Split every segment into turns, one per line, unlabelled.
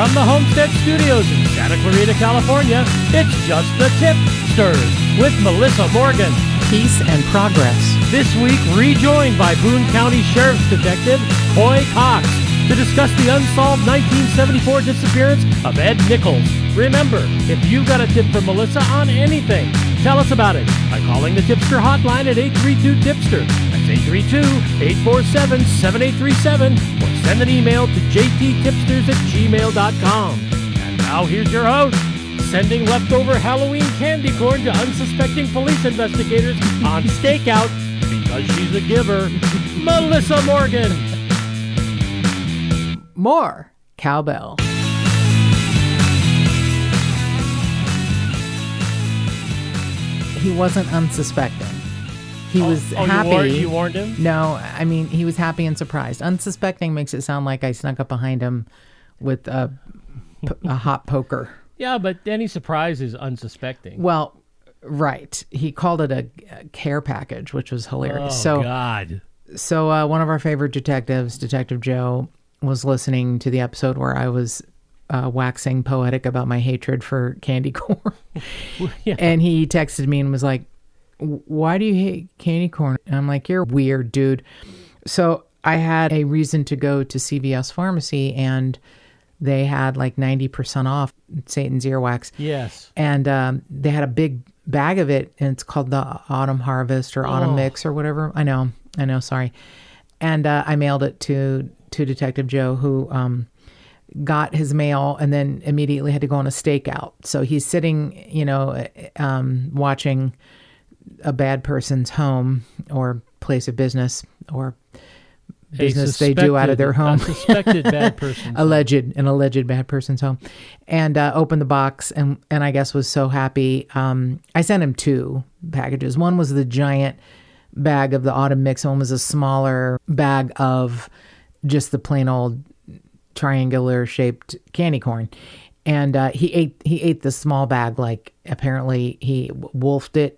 From the Homestead Studios in Santa Clarita, California, it's just the Tip-Sters with Melissa Morgan.
Peace and progress.
This week, rejoined by Boone County Sheriff's Detective Coy Cox to discuss the unsolved 1974 disappearance of Ed Nichols. Remember, if you've got a tip for Melissa on anything, tell us about it by calling the Tipster hotline at 832-TIPSTER. That's 832-847-7837, or send an email to jttipsters@gmail.com. And now here's your host, sending leftover Halloween candy corn to unsuspecting police investigators on stakeout because she's a giver, Melissa Morgan.
More cowbell. He wasn't unsuspecting. He was happy.
You warned him?
No, I mean, he was happy and surprised. Unsuspecting makes it sound like I snuck up behind him with a hot poker.
Yeah, but any surprise is unsuspecting.
Well, right. He called it a care package, which was hilarious.
God.
So one of our favorite detectives, Detective Joe, was listening to the episode where I was waxing poetic about my hatred for candy corn.
Yeah.
And he texted me and was like, why do you hate candy corn? And I'm like, you're weird, dude. So I had a reason to go to CVS Pharmacy, and they had like 90% off Satan's earwax.
Yes.
And they had a big bag of it, and it's called the Autumn Harvest or Autumn Mix or whatever. I know, sorry. And I mailed it to Detective Joe, who got his mail and then immediately had to go on a stakeout. So he's sitting, watching a bad person's home or place of business or business they do out of their home.
Suspected bad person.
alleged bad person's home. And opened the box and I guess was so happy. I sent him 2 packages. One was the giant bag of the autumn mix. One was a smaller bag of just the plain old triangular shaped candy corn. And he ate the small bag, like apparently he wolfed it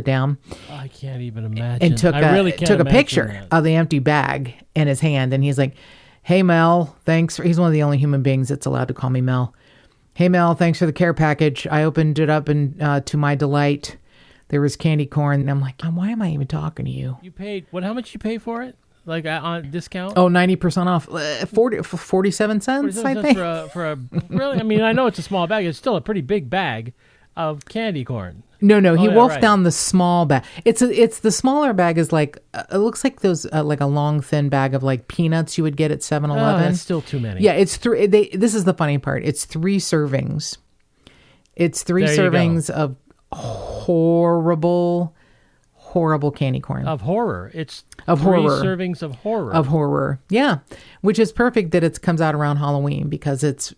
down.
I can't even imagine.
And took a picture
that.
of the empty bag in his hand. And he's like, hey, Mel, thanks for, he's one of the only human beings that's allowed to call me Mel. Hey, Mel, thanks for the care package. I opened it up and to my delight, there was candy corn. And I'm like, why am I even talking to you?
You paid, how much you pay for it? Like on discount?
Oh, 90% off. 47 cents, I think.
For a really, I mean, I know it's a small bag. It's still a pretty big bag of candy corn.
No, he wolfed down the small bag. It's the smaller bag is like, it looks like those, like a long, thin bag of like peanuts you would get at 7-Eleven.
Oh, that's still too many.
Yeah, it's 3. This is the funny part. It's 3 servings. It's 3 servings of horrible candy corn.
Of horror. It's
of
3
horror.
servings of horror.
Of horror. Yeah. Which is perfect that it comes out around Halloween because it's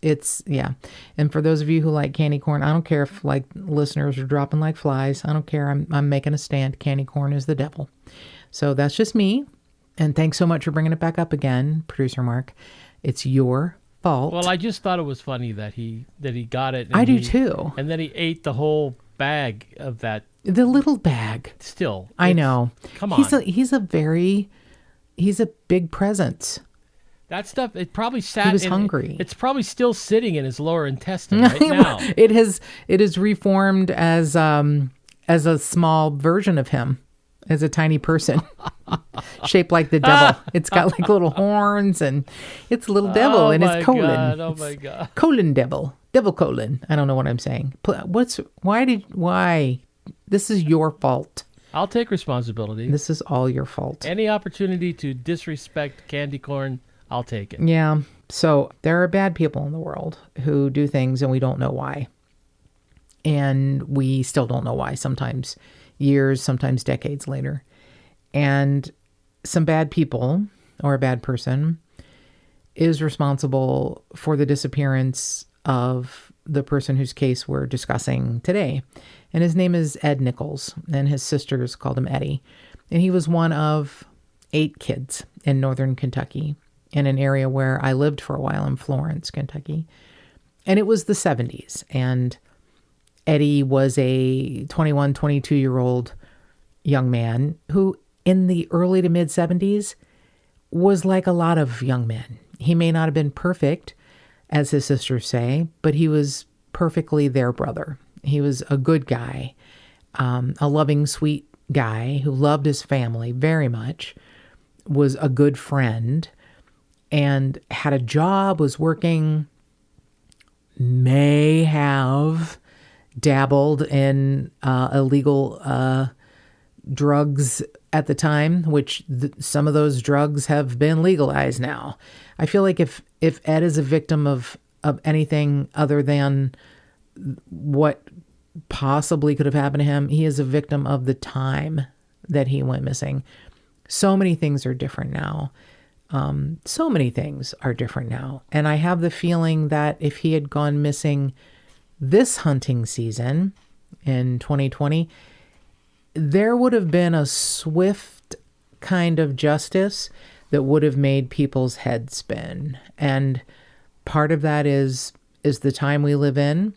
yeah. And for those of you who like candy corn, I don't care if like listeners are dropping like flies. I don't care. I'm making a stand. Candy corn is the devil. So that's just me. And thanks so much for bringing it back up again, Producer Mark. It's your fault.
Well, I just thought it was funny that he got it.
I do too.
And then he ate the whole bag of that.
The little bag.
Still.
I know.
Come on.
He's a big presence.
That stuff, it probably sat.
He was hungry.
It's probably still sitting in his lower intestine right now.
It is reformed as a small version of him, as a tiny person, shaped like the devil. It's got like little horns, and it's a little devil in his colon.
Oh my God.
Colon devil colon. I don't know what I'm saying. Why? This is your fault.
I'll take responsibility.
This is all your fault.
Any opportunity to disrespect candy corn, I'll take it.
Yeah. So there are bad people in the world who do things and we don't know why. And we still don't know why, sometimes years, sometimes decades later. And some bad people or a bad person is responsible for the disappearance of the person whose case we're discussing today. And his name is Ed Nichols, and his sisters called him Eddie. And he was one of 8 kids in northern Kentucky, in an area where I lived for a while in Florence, Kentucky. And it was the 70s, and Eddie was a 21, 22-year-old young man who, in the early to mid-70s, was like a lot of young men. He may not have been perfect, as his sisters say, but he was perfectly their brother. He was a good guy, a loving, sweet guy who loved his family very much, was a good friend, and had a job, was working, may have dabbled in illegal drugs at the time, which some of those drugs have been legalized now. I feel like if Ed is a victim of anything other than what possibly could have happened to him, he is a victim of the time that he went missing. So many things are different now. So many things are different now. And I have the feeling that if he had gone missing this hunting season in 2020, there would have been a swift kind of justice that would have made people's heads spin. And part of that is the time we live in.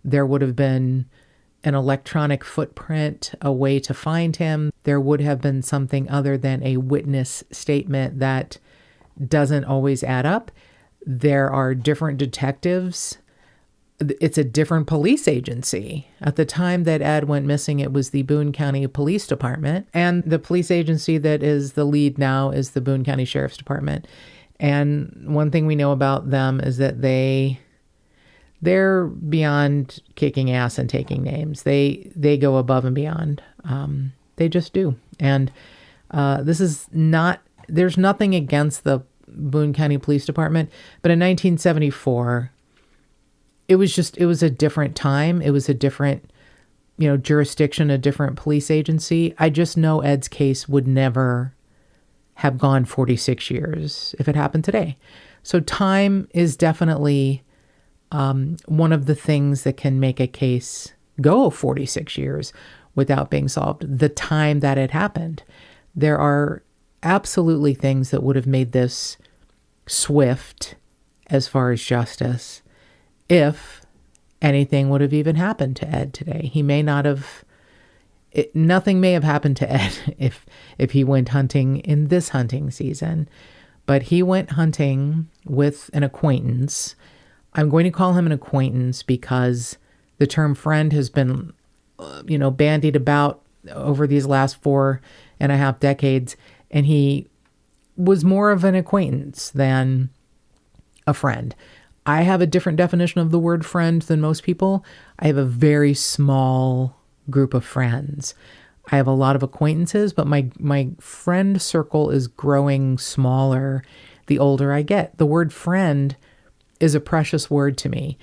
There would have been an electronic footprint, a way to find him. There would have been something other than a witness statement that doesn't always add up. There are different detectives. It's a different police agency. At the time that Ed went missing, it was the Boone County Police Department. And the police agency that is the lead now is the Boone County Sheriff's Department. And one thing we know about them is that they're beyond kicking ass and taking names. They go above and beyond. They just do. And there's nothing against the Boone County Police Department, but in 1974, it was a different time. It was a different, jurisdiction, a different police agency. I just know Ed's case would never have gone 46 years if it happened today. So time is definitely one of the things that can make a case go 46 years without being solved. The time that it happened. There are absolutely things that would have made this swift as far as justice if anything would have even happened to Ed today. He may not have, nothing may have happened to Ed if he went hunting in this hunting season, but he went hunting with an acquaintance. I'm going to call him an acquaintance because the term friend has been, bandied about over these last 4.5 decades, and he was more of an acquaintance than a friend. I have a different definition of the word friend than most people. I have a very small group of friends. I have a lot of acquaintances, but my friend circle is growing smaller the older I get. The word friend is a precious word to me.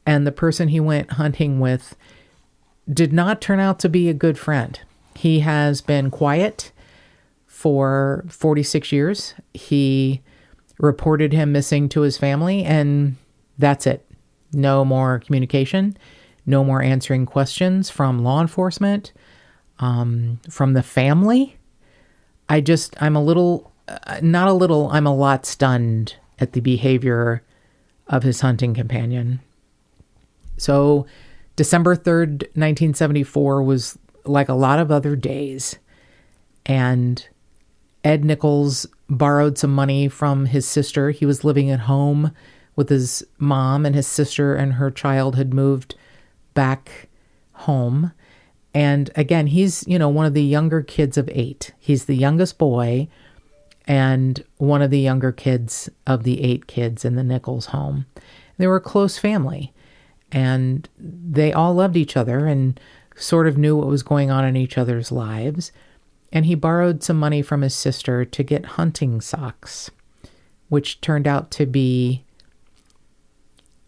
And the person he went hunting with did not turn out to be a good friend. He has been quiet for 46 years. He reported him missing to his family, and that's it. No more communication, no more answering questions from law enforcement, from the family. I'm a lot stunned at the behavior of his hunting companion. So December 3rd, 1974 was like a lot of other days. And Ed Nichols borrowed some money from his sister. He was living at home with his mom, and his sister and her child had moved back home. And again, he's, one of the younger kids of 8. He's the youngest boy and one of the younger kids of the 8 kids in the Nichols home. They were a close family, and they all loved each other and sort of knew what was going on in each other's lives. And he borrowed some money from his sister to get hunting socks, which turned out to be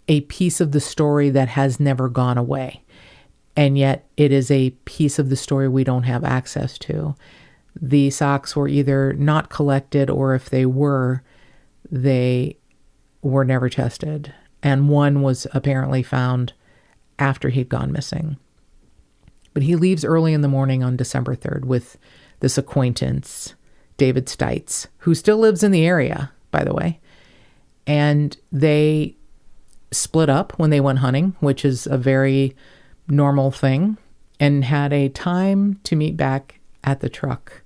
a piece of the story that has never gone away. And yet it is a piece of the story we don't have access to. The socks were either not collected, or if they were never tested. And one was apparently found after he'd gone missing. But he leaves early in the morning on December 3rd with this acquaintance, David Stites, who still lives in the area, by the way. And they split up when they went hunting, which is a very normal thing, and had a time to meet back at the truck.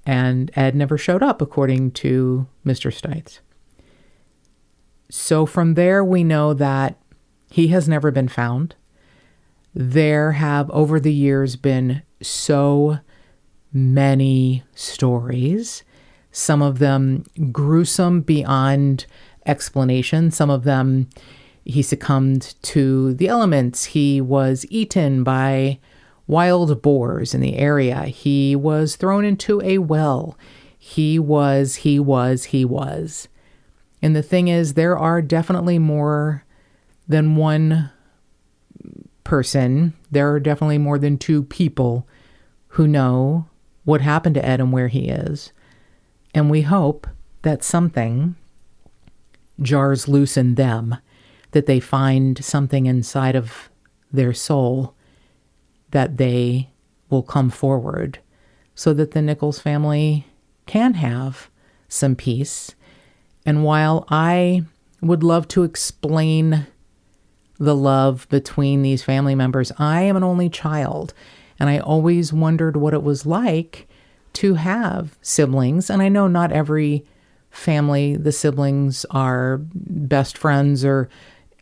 And Ed never showed up, according to Mr. Stites. So from there, we know that he has never been found. There have, over the years, been so many stories, some of them gruesome beyond explanation. Some of them, he succumbed to the elements. He was eaten by wild boars in the area. He was thrown into a well. He was. And the thing is, there are definitely more than one person. There are definitely more than two people who know what happened to Ed and where he is. And we hope that something jars loose in them, that they find something inside of their soul, that they will come forward so that the Nichols family can have some peace. And while I would love to explain the love between these family members, I am an only child, and I always wondered what it was like to have siblings. And I know not every family, the siblings are best friends or,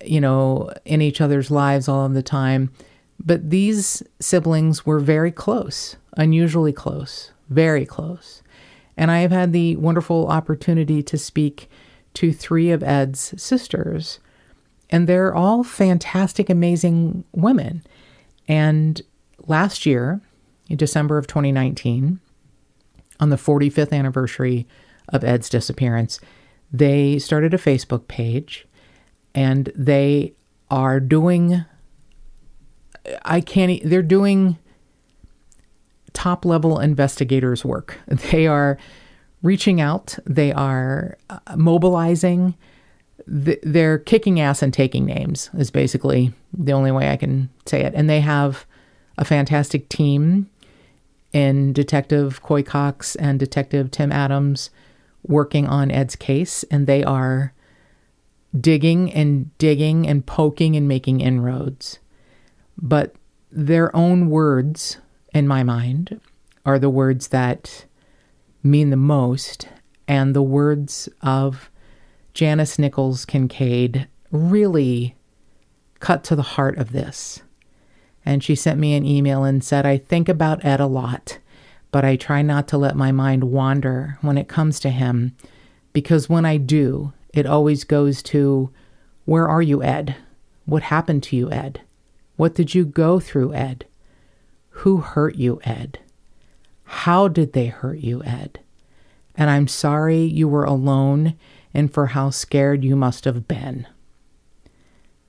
in each other's lives all of the time. But these siblings were very close, unusually close, very close. And I have had the wonderful opportunity to speak to 3 of Ed's sisters, and they're all fantastic, amazing women. And last year, in December of 2019, on the 45th anniversary of Ed's disappearance, they started a Facebook page, and they are doing, they're doing top-level investigators' work. They are reaching out. They are mobilizing. They're kicking ass and taking names is basically the only way I can say it. And they have a fantastic team in Detective Coy Cox and Detective Tim Adams working on Ed's case. And they are digging and poking and making inroads. But their own words, in my mind, are the words that mean the most. And the words of Janice Nichols Kincaid really cut to the heart of this. And she sent me an email and said, I think about Ed a lot, but I try not to let my mind wander when it comes to him, because when I do, it always goes to, where are you, Ed? What happened to you, Ed? What did you go through, Ed? Who hurt you, Ed? How did they hurt you, Ed? And I'm sorry you were alone and for how scared you must have been.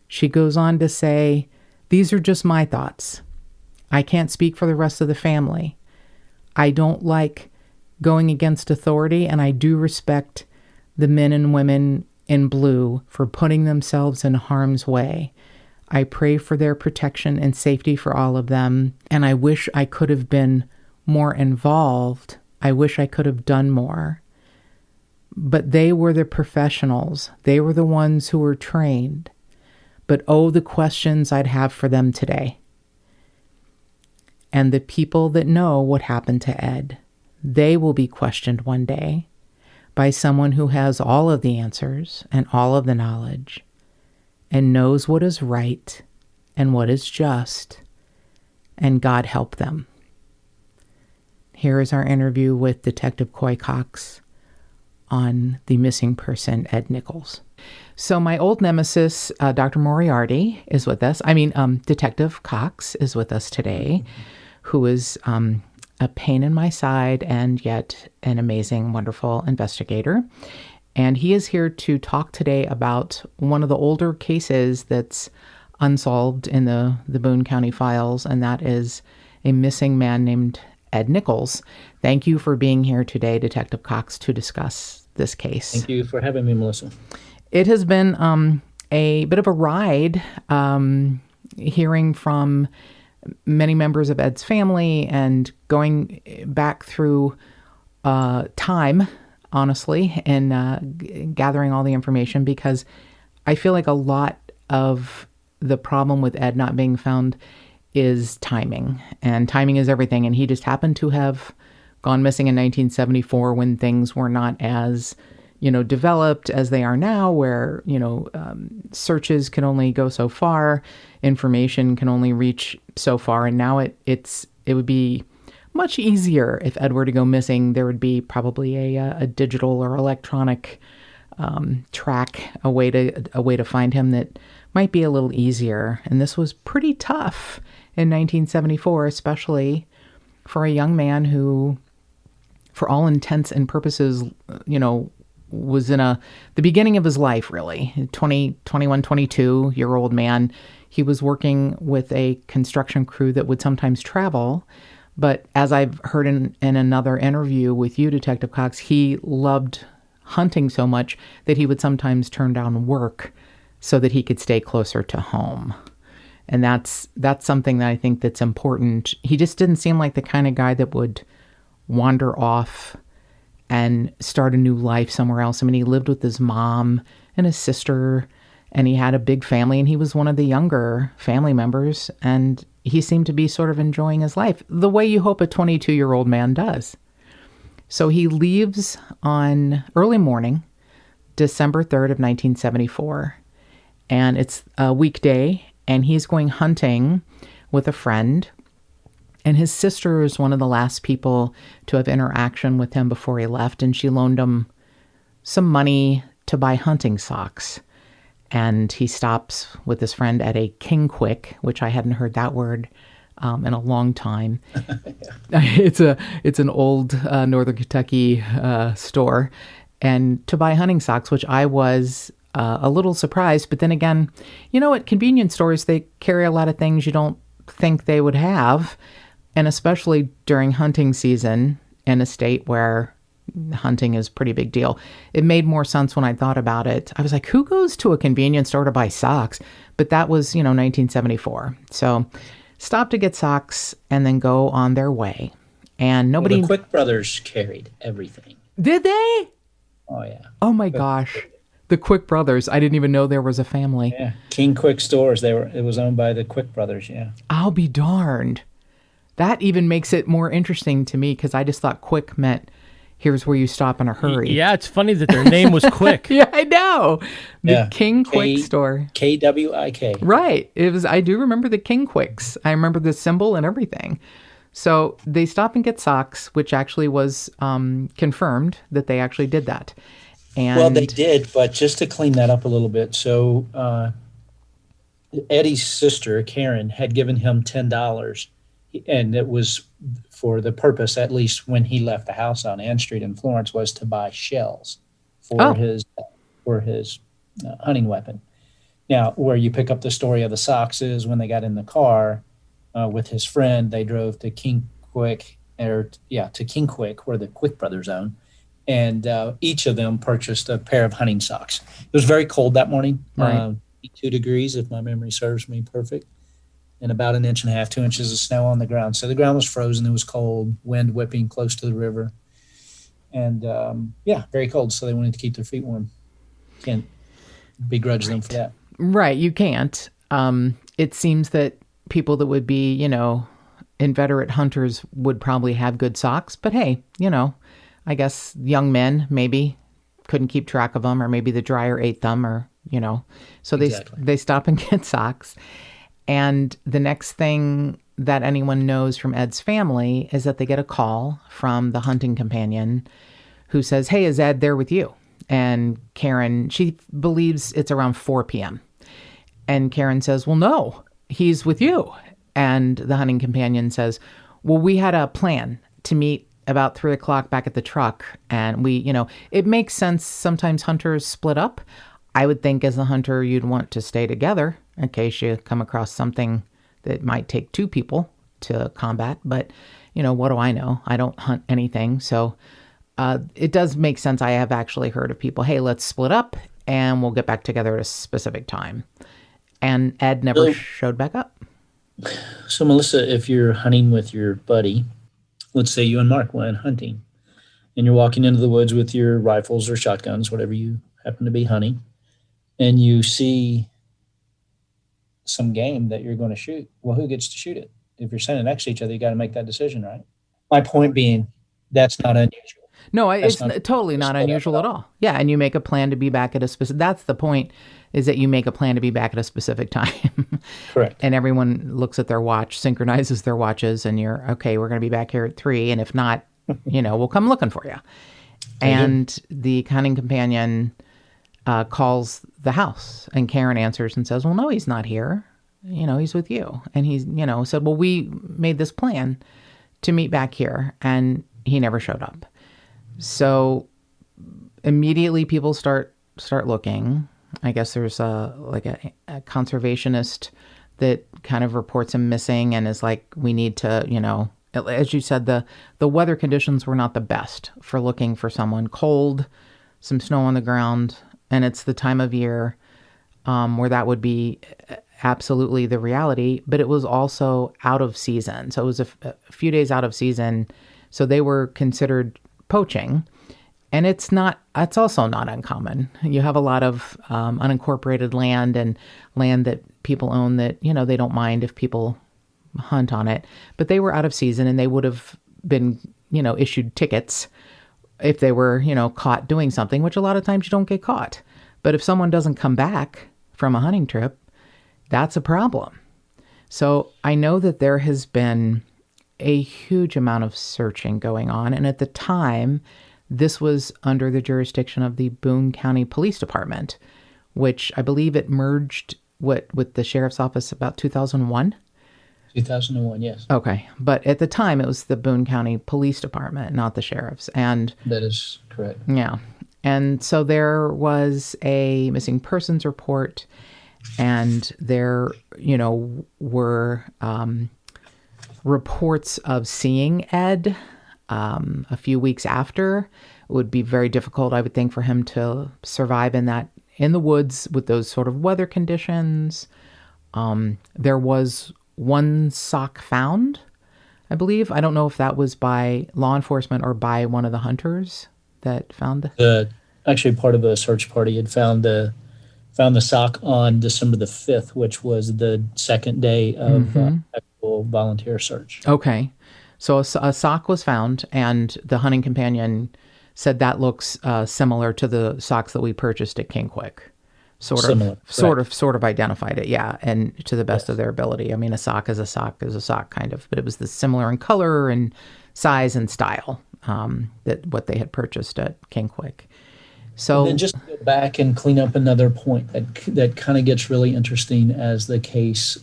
She goes on to say, these are just my thoughts. I can't speak for the rest of the family. I don't like going against authority, and I do respect the men and women in blue for putting themselves in harm's way. I pray for their protection and safety for all of them, and I wish I could have been more involved. I wish I could have done more. But they were the professionals. They were the ones who were trained. But oh, the questions I'd have for them today. And the people that know what happened to Ed, they will be questioned one day by someone who has all of the answers and all of the knowledge and knows what is right and what is just, and God help them. Here is our interview with Detective Coy Cox on the missing person, Ed Nichols. So my old nemesis, Dr. Moriarty, is with us. Detective Cox is with us today, who is a pain in my side and yet an amazing, wonderful investigator. And he is here to talk today about one of the older cases that's unsolved in the Boone County files, and that is a missing man named Ed Nichols. Thank you for being here today, Detective Cox, to discuss this case.
Thank you for having me, Melissa.
It has been a bit of a ride hearing from many members of Ed's family and going back through time, honestly, and gathering all the information, because I feel like a lot of the problem with Ed not being found is timing, and timing is everything. And he just happened to have gone missing in 1974 when things were not as developed as they are now, where, searches can only go so far, information can only reach so far. And now it would be much easier if Ed were to go missing. There would be probably a digital or electronic track, a way to find him that might be a little easier. And this was pretty tough in 1974, especially for a young man who, for all intents and purposes, was in the beginning of his life, really. 22-year-old man. He was working with a construction crew that would sometimes travel. But as I've heard in another interview with you, Detective Cox, he loved hunting so much that he would sometimes turn down work so that he could stay closer to home. And that's something that I think that's important. He just didn't seem like the kind of guy that would wander off and start a new life somewhere else. I mean, he lived with his mom and his sister, and he had a big family, and he was one of the younger family members, and he seemed to be sort of enjoying his life the way you hope a 22-year-old man does. So he leaves on early morning, December 3rd of 1974, and it's a weekday, and he's going hunting with a friend. And his sister is one of the last people to have interaction with him before he left, and she loaned him some money to buy hunting socks. And he stops with his friend at a King Quick, which I hadn't heard that word in a long time. It's an old Northern Kentucky store, and to buy hunting socks, which I was a little surprised. But then again, at convenience stores, they carry a lot of things you don't think they would have. And especially during hunting season in a state where hunting is a pretty big deal. It made more sense when I thought about it. I was like, who goes to a convenience store to buy socks? But that was, 1974. So stop to get socks and then go on their way. And nobody...
Well, the Quick brothers carried everything.
Did they?
Oh, yeah.
Oh, my gosh. The Quick brothers. I didn't even know there was a family.
Yeah. King Quick stores. It was owned by the Quick brothers, yeah.
I'll be darned. That even makes it more interesting to me, because I just thought Quick meant here's where you stop in a hurry.
Yeah, it's funny that their name was Quick.
Yeah, I know. The King Quick store.
KWIK.
Right. It was. I do remember the King Quicks. I remember the symbol and everything. So they stop and get socks, which actually was confirmed that they actually did that. And
well, they did, but just to clean that up a little bit. So Eddie's sister, Karen, had given him $10. And it was for the purpose, at least when he left the house on Ann Street in Florence, was to buy shells for his hunting weapon. Now, where you pick up the story of the socks is when they got in the car with his friend, they drove to King Quick, where the Quick brothers own, and each of them purchased a pair of hunting socks. It was very cold that morning,
right.
2 degrees, if my memory serves me perfect. And about 1.5 inches, 2 inches of snow on the ground. So the ground was frozen. It was cold, wind whipping close to the river. And, very cold. So they wanted to keep their feet warm. Can't begrudge them for that.
Right. You can't. It seems that people that would be, inveterate hunters would probably have good socks. But hey, I guess young men maybe couldn't keep track of them, or maybe the dryer ate them, or, So they stop and get socks. And the next thing that anyone knows from Ed's family is that they get a call from the hunting companion who says, hey, is Ed there with you? And Karen, she believes it's around 4 p.m. And Karen says, well, no, he's with you. And the hunting companion says, well, we had a plan to meet about 3 o'clock back at the truck. And it makes sense. Sometimes hunters split up. I would think as a hunter, you'd want to stay together in case you come across something that might take 2 people to combat. But, what do I know? I don't hunt anything. So it does make sense. I have actually heard of people, hey, let's split up and we'll get back together at a specific time. And Ed never showed back up.
So, Melissa, if you're hunting with your buddy, let's say you and Mark went hunting, and you're walking into the woods with your rifles or shotguns, whatever you happen to be hunting, and you see some game that you're going to shoot, well, who gets to shoot it? If you're standing next to each other, you got to make that decision, right? My point being, that's not unusual.
No, it's
not
totally not
split up
unusual
at
at all. Yeah, and you make a plan to be back at a specific. That's the point, is that you make a plan to be back at a specific time.
Correct.
And everyone looks at their watch, synchronizes their watches, and you're okay. We're going to be back here at 3, and if not, we'll come looking for you. And the cunning companion calls the house, and Karen answers and says, "Well, no, he's not here. He's with you." And he's, said, "Well, we made this plan to meet back here," and he never showed up. So immediately people start looking. I guess there's a conservationist that kind of reports him missing and is like, we need to, as you said, the weather conditions were not the best for looking for someone. Cold, some snow on the ground, and it's the time of year where that would be absolutely the reality, but it was also out of season. So it was a few days out of season. So they were considered poaching. And it's also not uncommon. You have a lot of unincorporated land and land that people own that, they don't mind if people hunt on it. But they were out of season, and they would have been, issued tickets if they were, caught doing something, which a lot of times you don't get caught. But if someone doesn't come back from a hunting trip, that's a problem. So I know that there has been a huge amount of searching going on. And at the time, this was under the jurisdiction of the Boone County Police Department, which I believe it merged with the sheriff's office about 2001?
2001, yes.
Okay. But at the time, it was the Boone County Police Department, not the sheriff's. And
that is correct.
Yeah. And so there was a missing persons report, and there, were reports of seeing Ed a few weeks after. It would be very difficult, I would think, for him to survive in the woods with those sort of weather conditions. There was one sock found, I believe. I don't know if that was by law enforcement or by one of the hunters that found
actually part of a search party had found the sock on December the 5th, which was the second day of actual volunteer search.
Okay. So a sock was found, and the hunting companion said that looks similar to the socks that we purchased at King Quick. Sort of identified it, yeah, and to the best of their ability. I mean, a sock is a sock kind of, but it was similar in color and size and style that what they had purchased at King Quick. So
and then just to go back and clean up another point that kind of gets really interesting as the case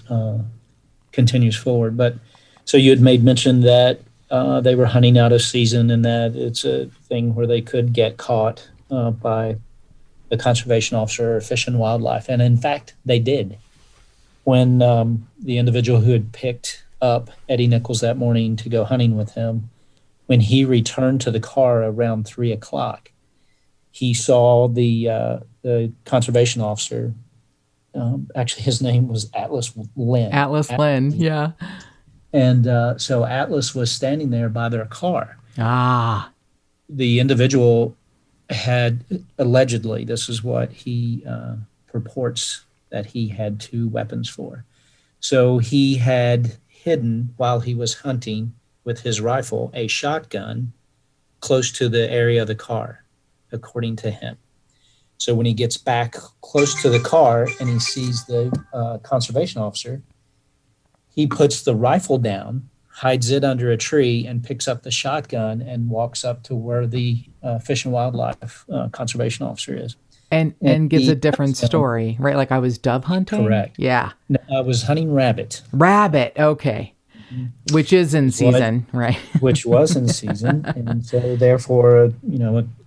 continues forward. But so you had made mention that they were hunting out of season, and that it's a thing where they could get caught by the conservation officer or Fish and Wildlife. And in fact, they did. When the individual who had picked up Eddie Nichols that morning to go hunting with him, when he returned to the car around 3 o'clock, he saw the conservation officer. Actually, his name was Atlas Lynn.
Atlas Lynn, yeah.
And so Atlas was standing there by their car.
Ah.
The individual had allegedly, this is what he purports that he had 2 weapons for. So he had hidden, while he was hunting with his rifle, a shotgun close to the area of the car, according to him. So when he gets back close to the car and he sees the conservation officer, he puts the rifle down, hides it under a tree, and picks up the shotgun and walks up to where the Fish and Wildlife conservation officer is.
And gives a different story, right? Like, I was dove hunting?
Correct.
Yeah.
No, I was hunting rabbit.
Rabbit, okay. Which is in season, right?
Which was in season. And so therefore,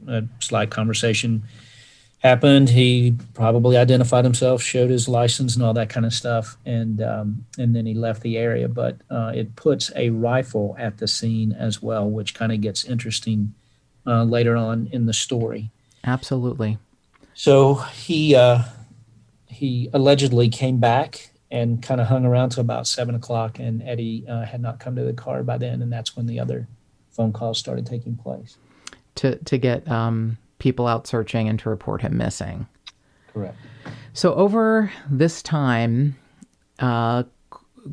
a slight conversation happened. He probably identified himself, showed his license and all that kind of stuff, and then he left the area. But it puts a rifle at the scene as well, which kind of gets interesting later on in the story.
Absolutely.
So he allegedly came back and kind of hung around till about 7 o'clock, and Eddie had not come to the car by then, and that's when the other phone calls started taking place.
To get people out searching and to report him missing.
Correct.
So over this time,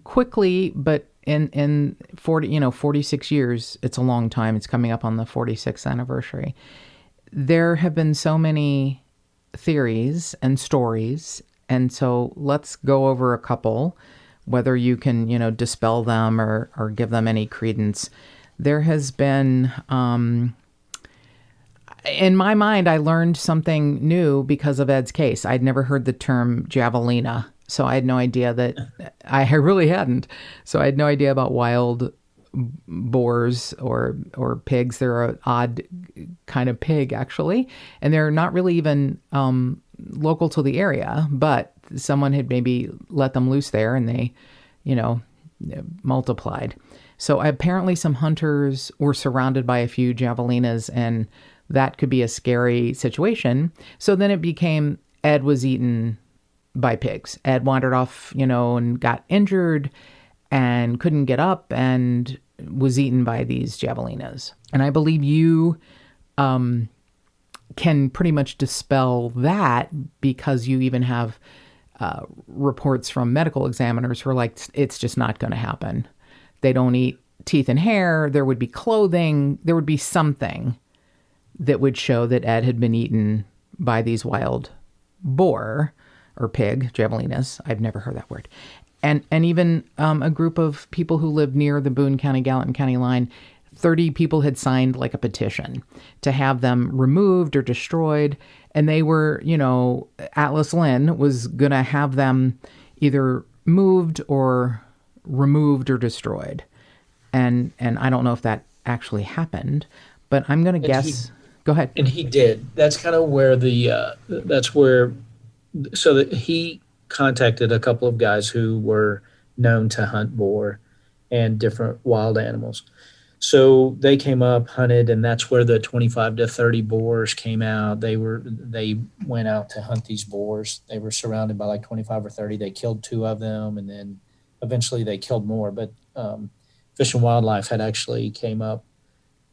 quickly but in 46 years, it's a long time. It's coming up on the 46th anniversary. There have been so many theories and stories, and so let's go over a couple, whether you can, dispel them or give them any credence. There has been, in my mind, I learned something new because of Ed's case. I'd never heard the term javelina, so I had no idea that, I really hadn't. So I had no idea about wild boars or pigs. They're an odd kind of pig, actually, and they're not really even local to the area, but someone had maybe let them loose there and they, multiplied. So apparently some hunters were surrounded by a few javelinas, and that could be a scary situation. So then it became Ed was eaten by pigs. Ed wandered off, and got injured and couldn't get up and was eaten by these javelinas. And I believe you can pretty much dispel that because you even have reports from medical examiners who are like, it's just not going to happen. They don't eat teeth and hair. There would be clothing. There would be something that would show that Ed had been eaten by these wild boar or pig, javelinas. I've never heard that word. And even a group of people who lived near the Boone County, Gallatin County line, 30 people had signed like a petition to have them removed or destroyed. And they were, Atlas Lynn was going to have them either moved or removed or destroyed. And I don't know if that actually happened, but I'm going to guess. Go ahead.
And he did. That's kind of where so that he contacted a couple of guys who were known to hunt boar and different wild animals. So they came up, hunted, and that's where the 25 to 30 boars came out. They went out to hunt these boars. They were surrounded by like 25 or 30. They killed 2 of them, and then eventually they killed more. But Fish and Wildlife had actually came up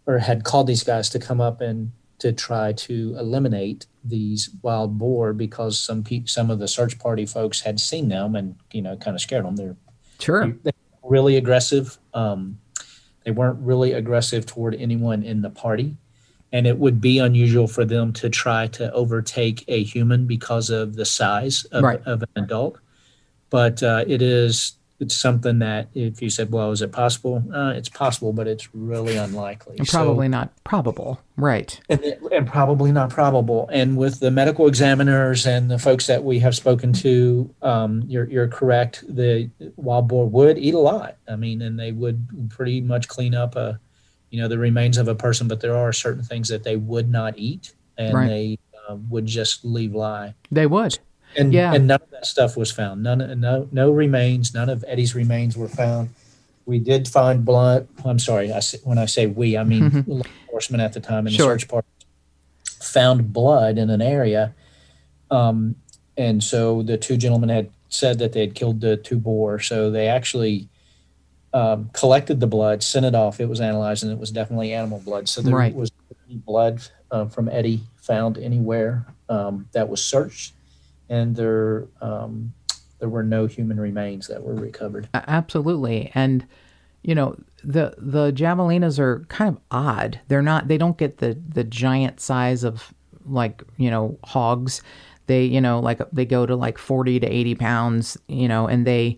or had called these guys to come up and to try to eliminate these wild boar because some of the search party folks had seen them and kind of scared them. They're really aggressive. They weren't really aggressive toward anyone in the party, and it would be unusual for them to try to overtake a human because of the size of an adult. But it's something that if you said, well, is it possible? It's possible, but it's really unlikely.
And probably not probable. Right.
And probably not probable. And with the medical examiners and the folks that we have spoken to, you're correct. The wild boar would eat a lot. I mean, and they would pretty much clean up the remains of a person, but there are certain things that they would not eat, and they would just leave lie.
They would.
And none of that stuff was found. No remains. None of Eddie's remains were found. We did find blood. I'm sorry. When I say we, I mean law enforcement at the time in the search party found blood in an area. And so the 2 gentlemen had said that they had killed the 2 boar. So they actually collected the blood, sent it off. It was analyzed, and it was definitely animal blood. So there was any blood from Eddie found anywhere that was searched. And there were no human remains that were recovered.
Absolutely. And, the javelinas are kind of odd. They don't get the giant size of hogs. They, they go to like 40 to 80 pounds, and they,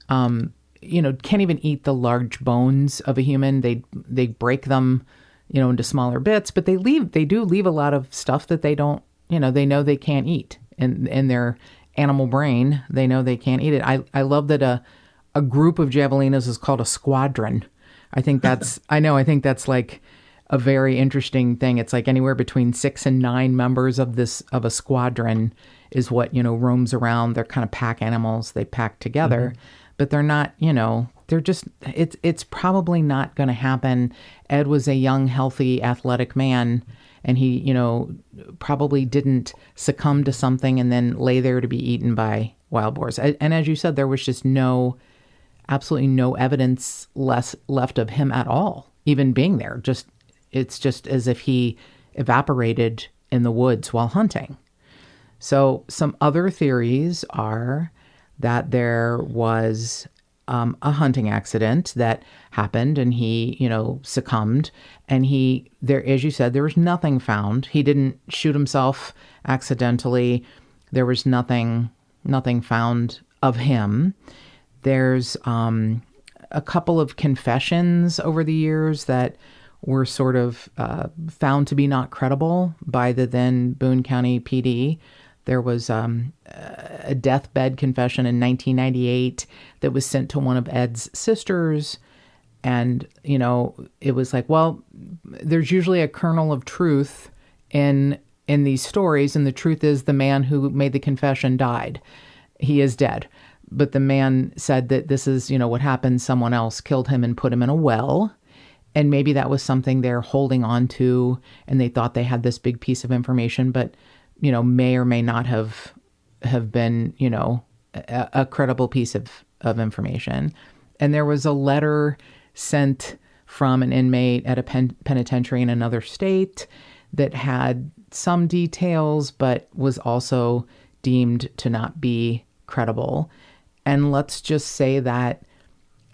can't even eat the large bones of a human. They break them, into smaller bits, but they do leave a lot of stuff that they don't, they know they can't eat. In their animal brain, they know they can't eat it. I love that a group of javelinas is called a squadron. I think that's like a very interesting thing. It's like anywhere between 6 and 9 members of a squadron is what, roams around. They're kind of pack animals. They pack together, but they're not, they're just, it's probably not going to happen. Ed was a young, healthy, athletic man, and he, probably didn't succumb to something and then lay there to be eaten by wild boars. And as you said, there was just absolutely no evidence left of him at all, even being there. It's just as if he evaporated in the woods while hunting. So some other theories are that there was a hunting accident that happened, and he, succumbed. And as you said, there was nothing found. He didn't shoot himself accidentally. There was nothing found of him. There's a couple of confessions over the years that were sort of found to be not credible by the then Boone County PD. There was a deathbed confession in 1998 that was sent to one of Ed's sisters. And, it was like, well, there's usually a kernel of truth in these stories. And the truth is the man who made the confession died. He is dead. But the man said that this is, what happened. Someone else killed him and put him in a well. And maybe that was something they're holding on to, and they thought they had this big piece of information, but, may or may not have been, a credible piece of information. And there was a letter sent from an inmate at a penitentiary in another state that had some details, but was also deemed to not be credible. And let's just say that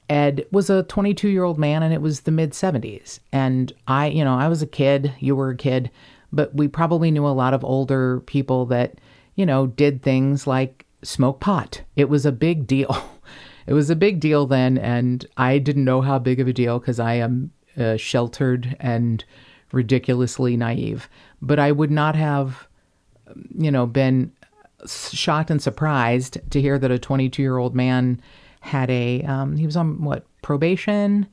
Ed was a 22-year-old man, and it was the mid-70s. And I was a kid, you were a kid, but we probably knew a lot of older people that, did things like smoke pot. It was a big deal. It was a big deal then, and I didn't know how big of a deal because I am sheltered and ridiculously naive. But I would not have, been shocked and surprised to hear that a 22-year-old man had he was on probation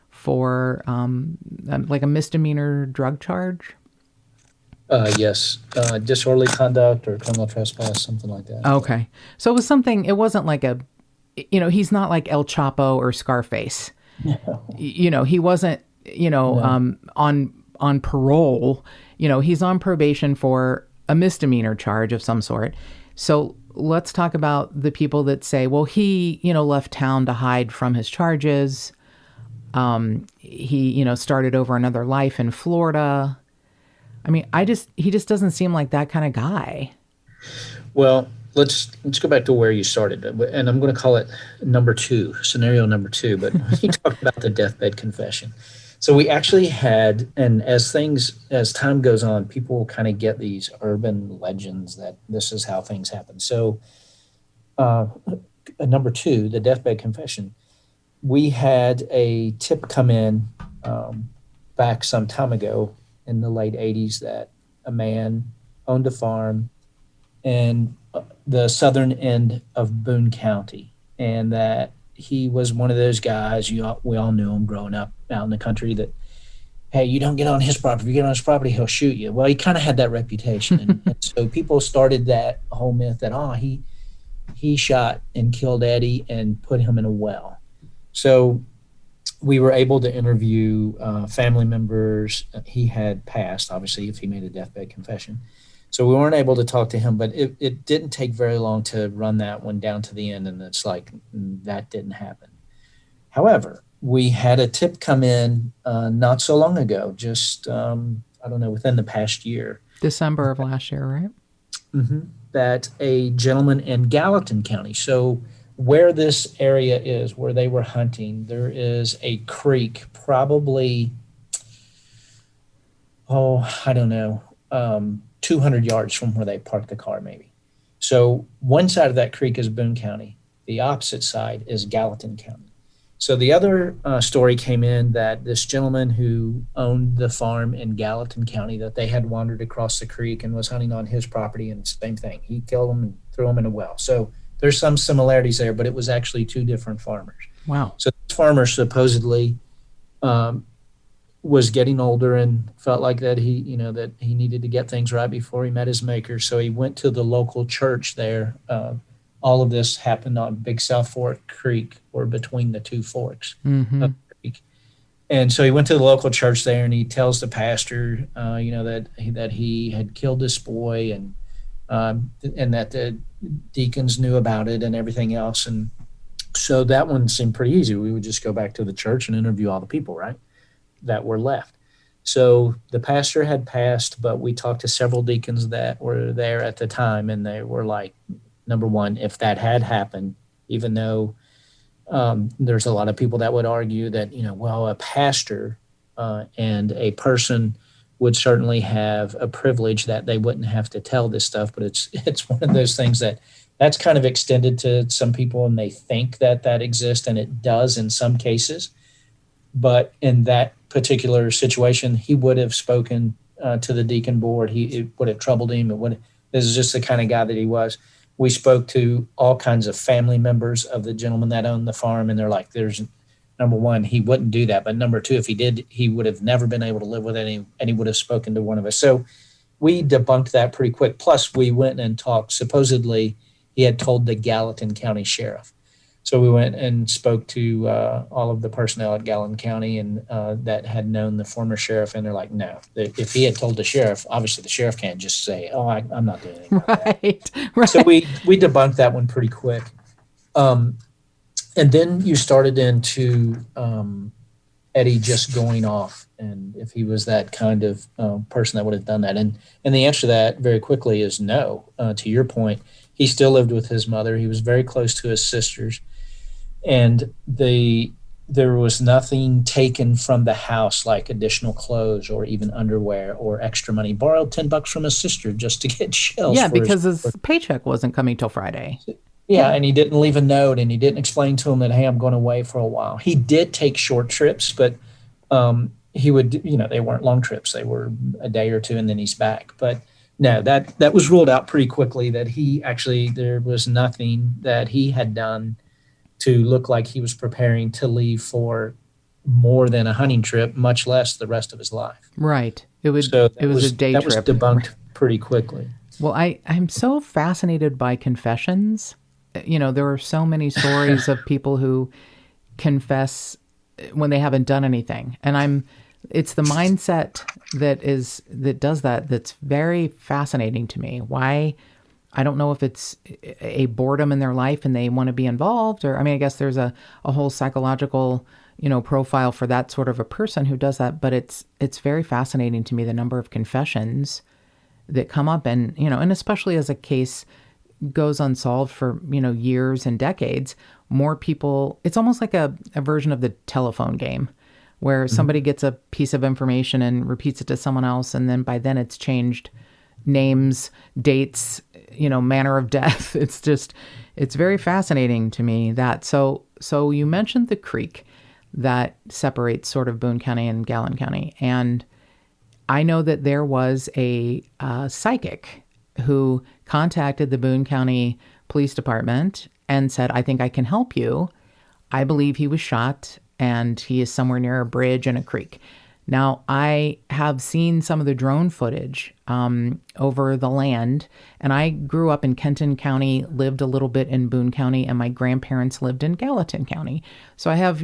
for like a misdemeanor drug charge.
Yes, disorderly conduct or criminal trespass, something like that.
Okay, so it was something. It wasn't like he's not like El Chapo or Scarface.
No.
He wasn't. No. On parole. He's on probation for a misdemeanor charge of some sort. So let's talk about the people that say, well, he, left town to hide from his charges. He, started over another life in Florida. I mean, he just doesn't seem like that kind of guy.
Well, let's go back to where you started, and I'm going to call it scenario number two. But you talked about the deathbed confession. So we actually had, and as time goes on, people kind of get these urban legends that this is how things happen. So number two, the deathbed confession, we had a tip come in back some time ago in the late 80s that a man owned a farm in the southern end of Boone County, and that he was one of those guys, we all knew him growing up out in the country, that, hey, you don't get on his property. If you get on his property, he'll shoot you. Well, he kind of had that reputation. And so people started that whole myth that, he shot and killed Eddie and put him in a well. So we were able to interview family members. He had passed, obviously, if he made a deathbed confession. So we weren't able to talk to him, but it didn't take very long to run that one down to the end, and it's like that didn't happen. However, we had a tip come in not so long ago, just, within the past year.
December of last year, right?
Mm-hmm. That a gentleman in Gallatin County, so where this area is, where they were hunting, there is a creek, probably, 200 yards from where they parked the car, maybe. So one side of that creek is Boone County. The opposite side is Gallatin County. So the other story came in that this gentleman who owned the farm in Gallatin County, that they had wandered across the creek and was hunting on his property, and same thing. He killed him and threw him in a well. So there's some similarities there, but it was actually two different farmers.
Wow.
So this farmer supposedly was getting older and felt like that he needed to get things right before he met his maker. So he went to the local church there. All of this happened on Big South Fork Creek, or between the two forks of the creek. And so he went to the local church there, and he tells the pastor, that he had killed this boy, and that the deacons knew about it and everything else. And so that one seemed pretty easy. We would just go back to the church and interview all the people, right, that were left. So the pastor had passed, but we talked to several deacons that were there at the time, and they were like, number one, if that had happened, even though there's a lot of people that would argue that, well, a pastor and a person would certainly have a privilege that they wouldn't have to tell this stuff. But it's one of those things that's kind of extended to some people, and they think that exists, and it does in some cases. But in that particular situation, he would have spoken to the deacon board. It would have troubled him. This is just the kind of guy that he was. We spoke to all kinds of family members of the gentleman that owned the farm, and they're like, there's, number one, he wouldn't do that. But number two, if he did, he would have never been able to live with it, and he would have spoken to one of us. So we debunked that pretty quick. Plus, we went and talked. Supposedly, he had told the Gallatin County sheriff. So we went and spoke to all of the personnel at Gallatin County and that had known the former sheriff, and they're like, no. If he had told the sheriff, obviously the sheriff can't just say, oh, I'm not doing anything about that.
Right.
So we debunked that one pretty quick. And then you started into Eddie just going off, and if he was that kind of person that would have done that. And the answer to that very quickly is no. To your point, he still lived with his mother. He was very close to his sisters. And there was nothing taken from the house, like additional clothes or even underwear or extra money. Borrowed $10 from his sister just to get shells.
Yeah, because his paycheck wasn't coming till Friday.
Yeah, and he didn't leave a note, and he didn't explain to him that, hey, I'm going away for a while. He did take short trips, but he would, they weren't long trips. They were a day or two, and then he's back. But no, that was ruled out pretty quickly, that there was nothing that he had done to look like he was preparing to leave for more than a hunting trip, much less the rest of his life.
Right. It was a day trip.
That was debunked pretty quickly.
Well, I'm so fascinated by confessions. There are so many stories of people who confess when they haven't done anything. And it's the mindset that does that that's very fascinating to me. Why? I don't know if it's a boredom in their life and they want to be involved, or, I guess there's a whole psychological, profile for that sort of a person who does that. But it's very fascinating to me, the number of confessions that come up, and, and especially as a case goes unsolved for, years and decades, more people, it's almost like a version of the telephone game where somebody gets a piece of information and repeats it to someone else. And then by then it's changed names, dates, manner of death. It's very fascinating to me that. So you mentioned the creek that separates sort of Boone County and Gallatin County. And I know that there was a psychic who contacted the Boone County Police Department and said, I think I can help you. I believe he was shot and he is somewhere near a bridge and a creek. Now, I have seen some of the drone footage over the land, and I grew up in Kenton County, lived a little bit in Boone County, and my grandparents lived in Gallatin County. So I have,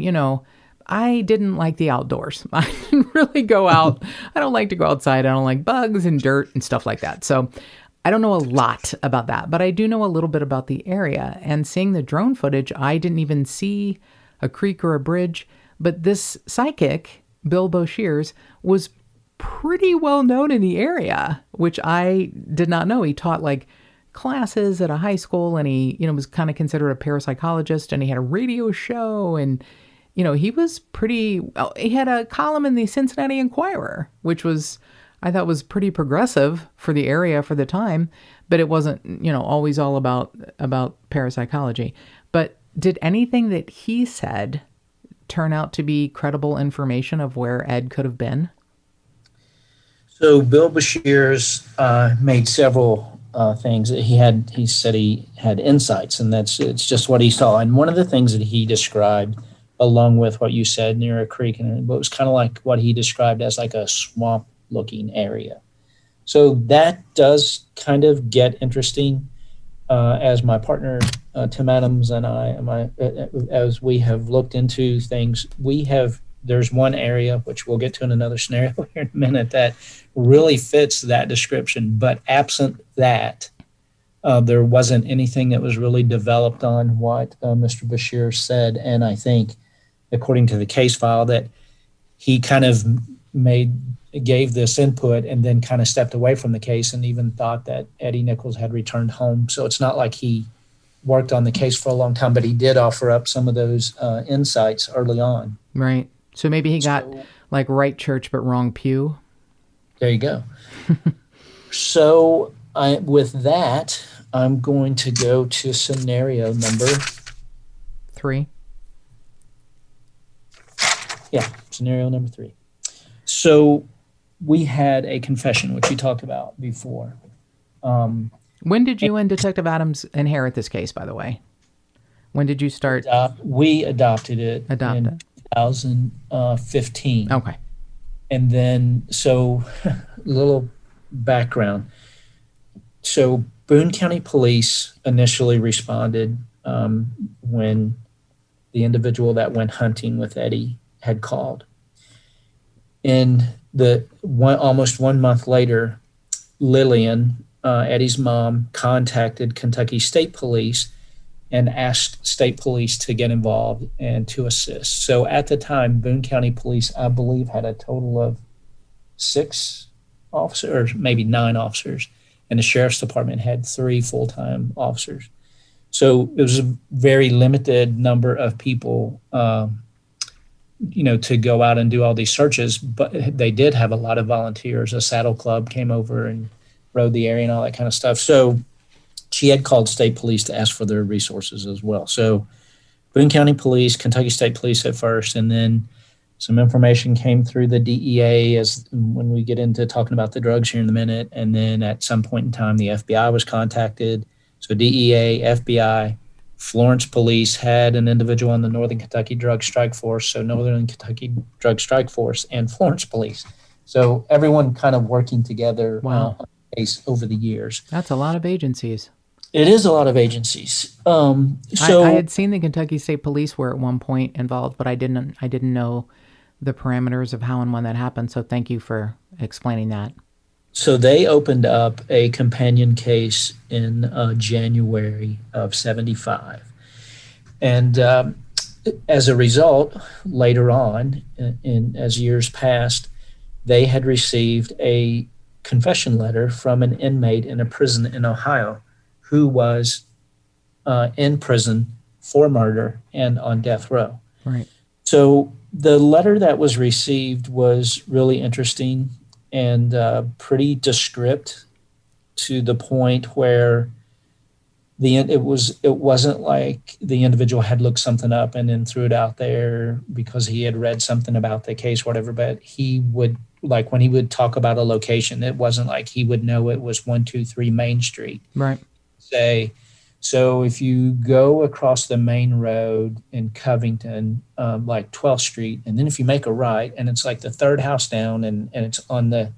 I didn't like the outdoors. I didn't really go out. I don't like to go outside. I don't like bugs and dirt and stuff like that. So I don't know a lot about that, but I do know a little bit about the area. And seeing the drone footage, I didn't even see a creek or a bridge, but this psychic, Bill Boshears, was pretty well known in the area, which I did not know. He taught like classes at a high school, and he, was kind of considered a parapsychologist, and he had a radio show, and, he was he had a column in the Cincinnati Enquirer, which I thought was pretty progressive for the area for the time, but it wasn't, always all about parapsychology. But did anything that he said turn out to be credible information of where Ed could have been?
So Bill Boshears made several things. He said he had insights, and it's just what he saw. And one of the things that he described, along with what you said, near a creek, and it was kind of like what he described as like a swamp-looking area. So that does kind of get interesting. As my partner Tim Adams and I, as we have looked into things, there's one area, which we'll get to in another scenario here in a minute, that really fits that description. But absent that, there wasn't anything that was really developed on what Mr. Bashir said. And I think, according to the case file, that he kind of gave this input and then kind of stepped away from the case and even thought that Eddie Nichols had returned home. So it's not like he worked on the case for a long time, but he did offer up some of those insights early on.
Right. So maybe he got like right church but wrong pew.
There you go. So with that, I'm going to go to scenario number
3.
Yeah, scenario number 3. So we had a confession, which you talked about before.
When did you and Detective Adams inherit this case, by the way? When did you start?
We adopted it in 2015.
Okay.
And then, so a little background. So Boone County Police initially responded when the individual that went hunting with Eddie had called. And almost 1 month later, Lillian, Eddie's mom, contacted Kentucky State Police and asked State Police to get involved and to assist. So at the time, Boone County Police, I believe, had a total of 6 officers, or maybe 9 officers, and the Sheriff's Department had 3 full-time officers. So it was a very limited number of people to go out and do all these searches, but they did have a lot of volunteers. A saddle club came over and rode the area and all that kind of stuff. So she had called state police to ask for their resources as well. So Boone County Police, Kentucky State Police at first, and then some information came through the DEA as when we get into talking about the drugs here in a minute. And then at some point in time, the FBI was contacted. So DEA, FBI, Florence Police had an individual on the Northern Kentucky Drug Strike Force, so Northern Kentucky Drug Strike Force and Florence Police. So everyone kind of working together on the case over the years.
That's a lot of agencies.
It is a lot of agencies. I
had seen the Kentucky State Police were at one point involved, but I didn't know the parameters of how and when that happened. So thank you for explaining that.
So they opened up a companion case in January of 75. And as a result, later on, as years passed, they had received a confession letter from an inmate in a prison in Ohio who was in prison for murder and on death row.
Right.
So the letter that was received was really interesting and pretty descriptive, to the point where it wasn't like the individual had looked something up and then threw it out there because he had read something about the case, whatever. But he would, like, when he would talk about a location, it wasn't like he would know it was 123 Main Street.
Right.
Say, so if you go across the main road in Covington, like 12th Street, and then if you make a right, and it's like the third house down, and it's on the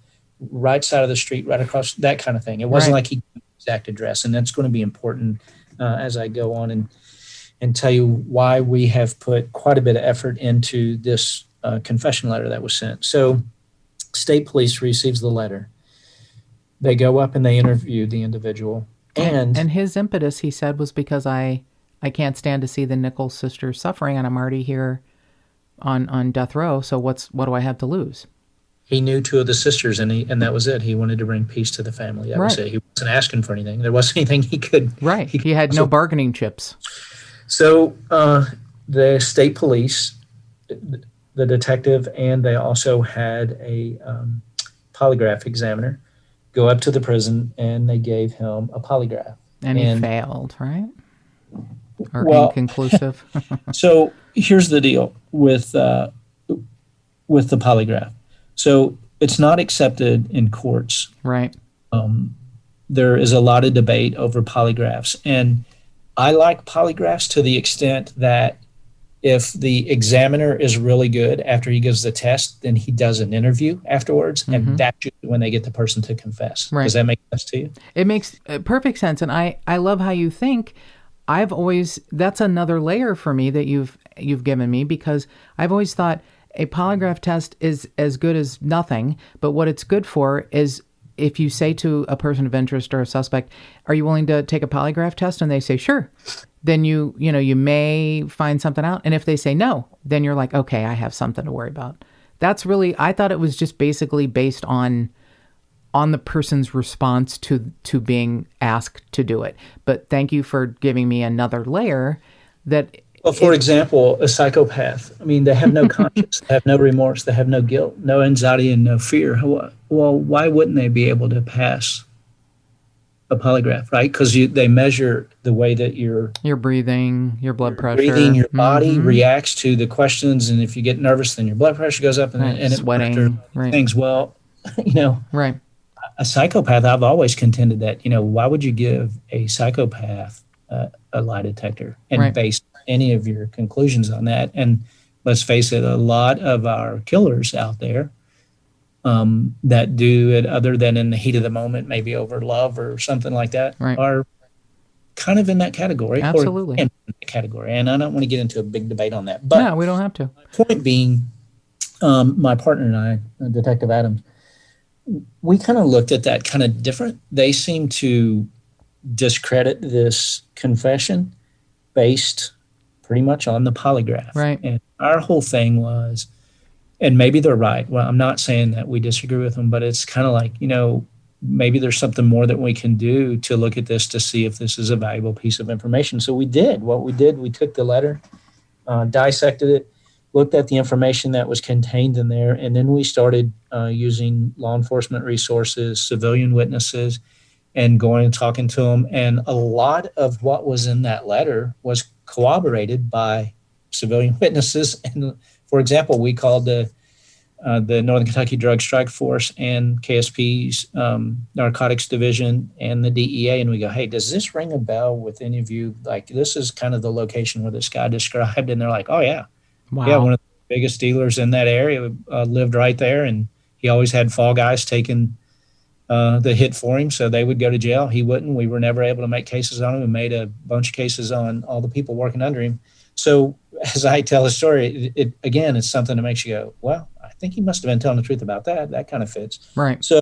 right side of the street, right across, that kind of thing. It wasn't like he knew the exact address, and that's going to be important as I go on and tell you why we have put quite a bit of effort into this confession letter that was sent. So state police receives the letter. They go up and they interview the individual. And
his impetus, he said, was because I can't stand to see the Nichols sisters suffering, and I'm already here on death row. So what do I have to lose?
He knew 2 of the sisters, and that was it. He wanted to bring peace to the family. That was it. He wasn't asking for anything. There wasn't anything he could.
Right. He had no bargaining chips.
So the state police, the detective, and they also had a polygraph examiner go up to the prison, and they gave him a polygraph.
And he failed, right? Or inconclusive?
So here's the deal with the polygraph. So it's not accepted in courts.
Right.
There is a lot of debate over polygraphs. And I like polygraphs to the extent that if the examiner is really good after he gives the test, then he does an interview afterwards, and that's usually when they get the person to confess. Right. Does that make sense to you?
It makes perfect sense, and I love how you think. That's another layer for me that you've given me, because I've always thought a polygraph test is as good as nothing, but what it's good for is if you say to a person of interest or a suspect, "Are you willing to take a polygraph test?" and they say, "Sure." Then you may find something out. And if they say no, then you're like, okay, I have something to worry about. That's really, I thought it was just basically based on on the person's response to being asked to do it. But thank you for giving me another layer that.
Well, for example, a psychopath. I mean, they have no conscience, they have no remorse, they have no guilt, no anxiety, and no fear. Well, why wouldn't they be able to pass a polygraph, right? Because they measure the way that your
breathing, your blood pressure,
breathing, your body reacts to the questions, and if you get nervous, then your blood pressure goes up, and it
sweating, right?
Things. Well,
right.
A psychopath. I've always contended that why would you give a psychopath a lie detector and base any of your conclusions on that? And let's face it, a lot of our killers out there that do it other than in the heat of the moment, maybe over love or something like that, are kind of in that category.
Absolutely.
Or in that category. And I don't want to get into a big debate on that. But
no, we don't have to.
Point being, my partner and I, Detective Adams, we kind of looked at that kind of different. They seem to discredit this confession based pretty much on the polygraph.
Right.
And our whole thing was, and maybe they're right. Well, I'm not saying that we disagree with them, but it's kind of like, maybe there's something more that we can do to look at this to see if this is a valuable piece of information. So we did. What we did, we took the letter, dissected it, looked at the information that was contained in there, and then we started using law enforcement resources, civilian witnesses, and going and talking to them. And a lot of what was in that letter was corroborated by civilian witnesses. And for example, we called the Northern Kentucky Drug Strike Force and KSP's Narcotics Division and the DEA, and we go, hey, does this ring a bell with any of you? Like, this is kind of the location where this guy described, and they're like, oh, yeah.
Wow.
Yeah, one of the biggest dealers in that area lived right there, and he always had fall guys taking the hit for him, so they would go to jail. He wouldn't. We were never able to make cases on him. We made a bunch of cases on all the people working under him. So as I tell the story, it's something that makes you go, well, I think he must have been telling the truth about that. That kind of fits.
Right.
So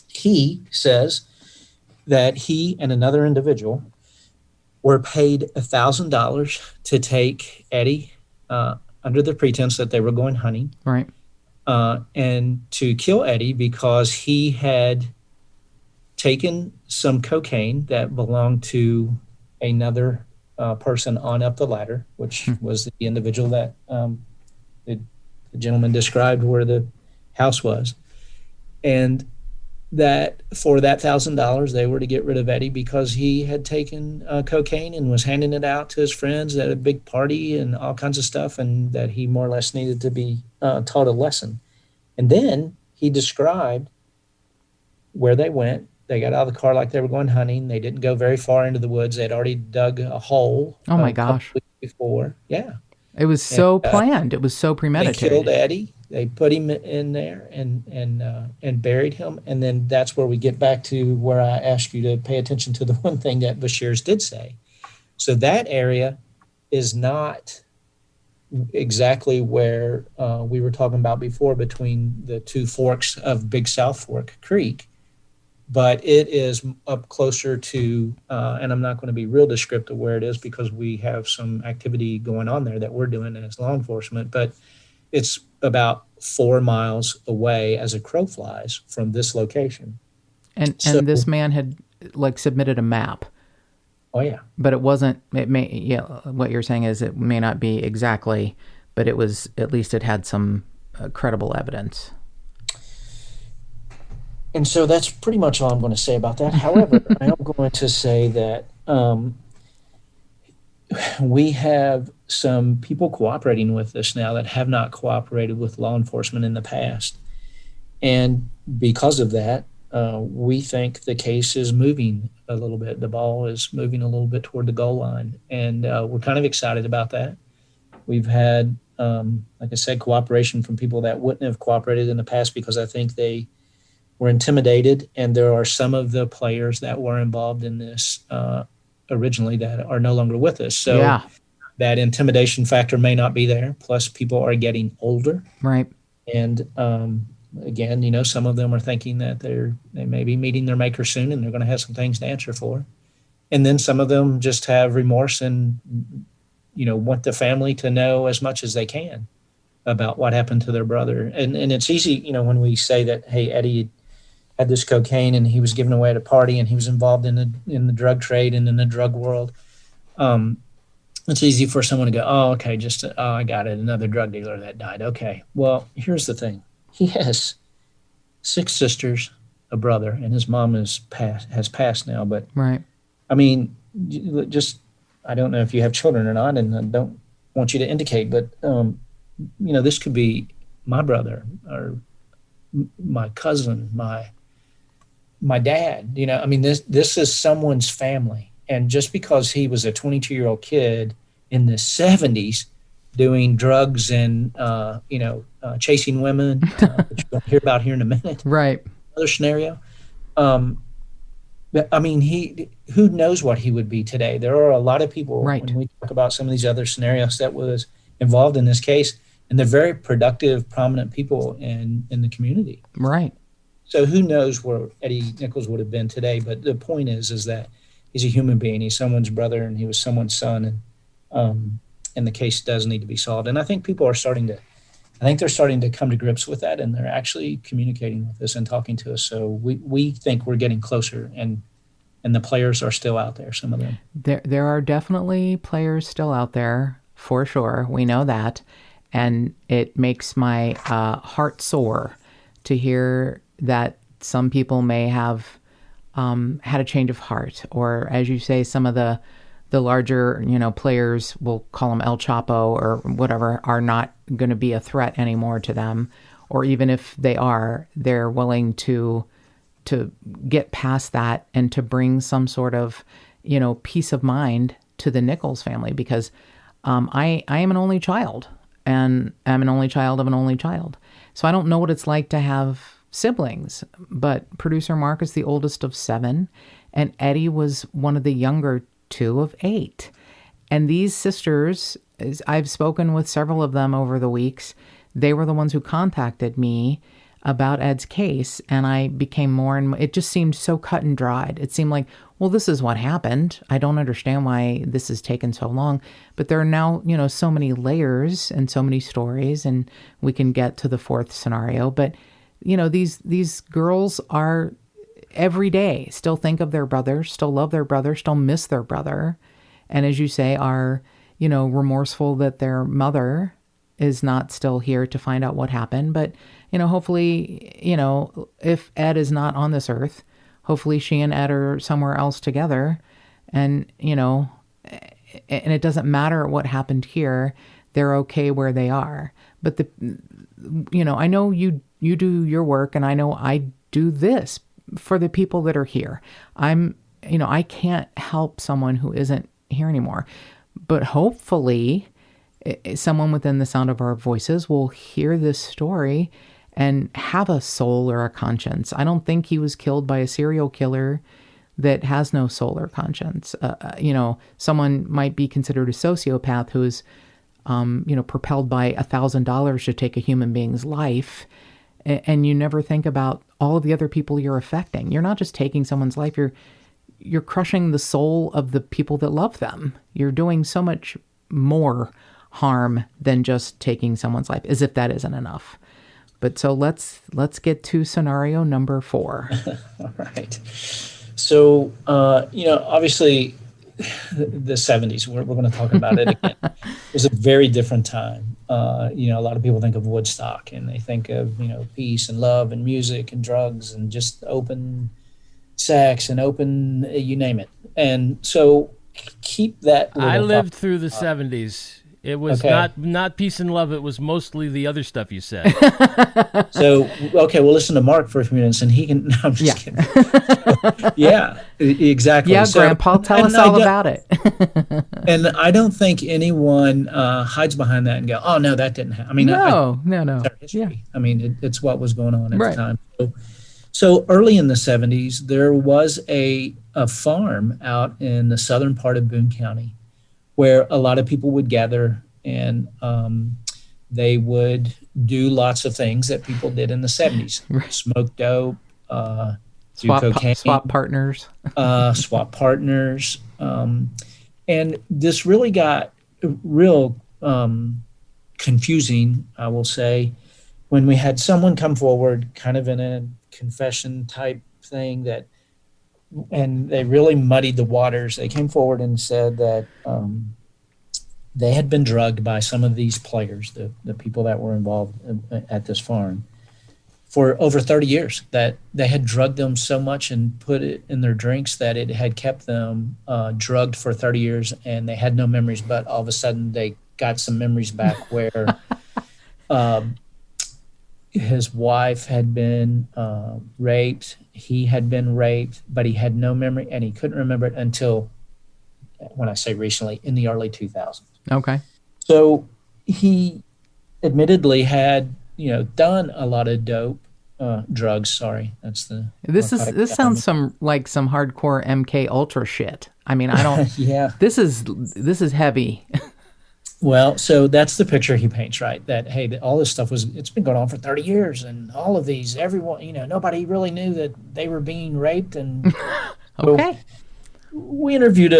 he says that he and another individual were paid $1,000 to take Eddie under the pretense that they were going hunting.
Right.
And to kill Eddie because he had taken some cocaine that belonged to another person on up the ladder, which was the individual that the gentleman described where the house was. And that for that $1,000, they were to get rid of Eddie because he had taken cocaine and was handing it out to his friends at a big party and all kinds of stuff, and that he more or less needed to be taught a lesson. And then he described where they went. They got out of the car like they were going hunting. They didn't go very far into the woods. They'd already dug a hole.
Oh my gosh!
Before, yeah.
It was so planned. It was so premeditated.
They killed Eddie. They put him in there and buried him. And then that's where we get back to where I asked you to pay attention to the one thing that Bashir's did say. So that area is not exactly where we were talking about before between the two forks of Big South Fork Creek, but it is up closer to, and I'm not going to be real descriptive where it is because we have some activity going on there that we're doing as law enforcement, but it's about 4 miles away as a crow flies from this location. And
this man had submitted a map.
Oh yeah.
But it wasn't, what you're saying is it may not be exactly, but it was, at least it had some credible evidence.
And so that's pretty much all I'm going to say about that. However, I am going to say that we have some people cooperating with us now that have not cooperated with law enforcement in the past. And because of that, we think the case is moving a little bit. The ball is moving a little bit toward the goal line. And we're kind of excited about that. We've had, like I said, cooperation from people that wouldn't have cooperated in the past because I think they were intimidated. And there are some of the players that were involved in this originally that are no longer with us. So that intimidation factor may not be there. Plus, people are getting older.
Right.
And again, some of them are thinking that they may be meeting their maker soon and they're going to have some things to answer for. And then some of them just have remorse and, want the family to know as much as they can about what happened to their brother. And it's easy, when we say that, hey, Eddie had this cocaine and he was giving away at a party and he was involved in the drug trade and in the drug world. It's easy for someone to go, oh, okay, I got it, another drug dealer that died. Okay, well, here's the thing. He has 6 sisters, a brother, and his mom has passed now. But
Right.
I mean, I don't know if you have children or not, and I don't want you to indicate, but this could be my brother or my cousin, my dad. I mean, this is someone's family, and just because he was a 22-year-old kid in the 70s doing drugs and chasing women, which you're going to hear about here in a minute.
Right.
Another scenario. I mean, who knows what he would be today? There are a lot of people when we talk about some of these other scenarios that was involved in this case, and they're very productive, prominent people in the community.
Right.
So who knows where Eddie Nichols would have been today? But the point is that he's a human being. He's someone's brother, and he was someone's son, and the case does need to be solved. And I think people are starting to come to grips with that, and they're actually communicating with us and talking to us. So we think we're getting closer, and the players are still out there, some of them.
There are definitely players still out there, for sure. We know that. And it makes my heart sore to hear that some people may have had a change of heart, or, as you say, some of the larger, players, we'll call them El Chapo or whatever, are not going to be a threat anymore to them. Or even if they are, they're willing to get past that and to bring some sort of, peace of mind to the Nichols family, because I am an only child, and I'm an only child of an only child. So I don't know what it's like to have siblings, but producer Mark is the oldest of 7, and Eddie was one of the younger 2 of 8. And these sisters, I've spoken with several of them over the weeks. They were the ones who contacted me about Ed's case, and I became more and more, it just seemed so cut and dried. It seemed like, well, this is what happened. I don't understand why this has taken so long. But there are now, so many layers and so many stories, and we can get to the 4th scenario. But, these girls are every day still think of their brother, still love their brother, still miss their brother. And as you say, are, remorseful that their mother is not still here to find out what happened. But, hopefully, if Ed is not on this earth, hopefully she and Ed are somewhere else together. And, and it doesn't matter what happened here. They're okay where they are. But I know you do your work, and I know I do this for the people that are here. I can't help someone who isn't here anymore, but hopefully someone within the sound of our voices will hear this story and have a soul or a conscience. I don't think he was killed by a serial killer that has no soul or conscience. Someone might be considered a sociopath who is, propelled by $1,000 to take a human being's life. And you never think about all of the other people you're affecting. You're not just taking someone's life. You're crushing the soul of the people that love them. You're doing so much more harm than just taking someone's life, as if that isn't enough. But so let's get to scenario number 4.
All right. So, obviously the 70s, we're going to talk about it again. It was a very different time. A lot of people think of Woodstock, and they think of, peace and love and music and drugs and just open sex and open, you name it. And so keep that.
I lived through the 70s. It was not peace and love. It was mostly the other stuff you said.
So, okay, we'll listen to Mark for a few minutes, and he can. No, I'm just kidding. Yeah, exactly.
Yeah, so, Grandpa, tell us all about it.
And I don't think anyone hides behind that and go, "Oh no, that didn't happen." I mean,
no.
It's our history. Yeah. I mean, it's what was going on at
right.
the time. So early in the 70s, there was a farm out in the southern part of Boone County, where a lot of people would gather, and they would do lots of things that people did in the 70s.
Right.
Smoke dope, do cocaine.
Swap partners.
Swap partners. And this really got real confusing, I will say, when we had someone come forward kind of in a confession type thing and they really muddied the waters. They came forward and said that they had been drugged by some of these players, the people that were involved at this farm, for over 30 years, that they had drugged them so much and put it in their drinks that it had kept them drugged for 30 years, and they had no memories, but all of a sudden they got some memories back where his wife had been raped, he had been raped, but he had no memory, and he couldn't remember it until, when I say recently, in the early 2000s.
Okay.
So he admittedly had, done a lot of dope, drugs. Sorry, that's the.
This sounds like some hardcore MK Ultra shit. I mean, I don't.
Yeah.
This is heavy.
Well, so that's the picture he paints, right? That hey, all this stuff it's been going on for 30 years, and all of these, everyone, nobody really knew that they were being raped, and
okay.
So we interviewed,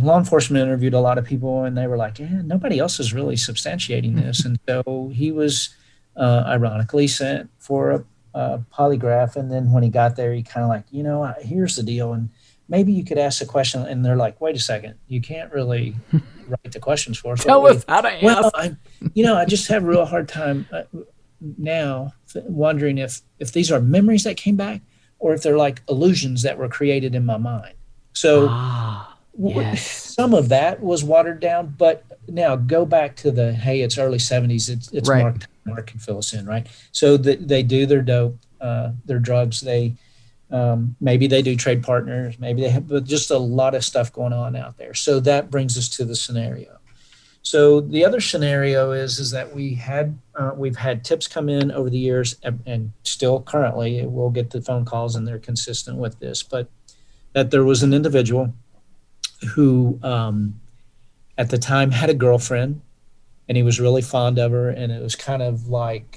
law enforcement interviewed a lot of people, and they were like, yeah, nobody else is really substantiating this. And so he was ironically sent for a polygraph. And then when he got there, he kind of like, here's the deal. And maybe you could ask a question. And they're like, wait a second, you can't really write the questions for us.
Tell us how to ask.
Well, I just have a real hard time now wondering if these are memories that came back or if they're like illusions that were created in my mind. So
yes.
Some of that was watered down, but now go back to it's early 70s. It's right. Mark can fill us in, right? So they do their dope, their drugs. They maybe they do trade partners. Maybe they have, but just a lot of stuff going on out there. So that brings us to the scenario. So the other scenario is that we've had tips come in over the years, and still currently we'll get the phone calls and they're consistent with this, but that there was an individual who at the time had a girlfriend, and he was really fond of her, and it was kind of like,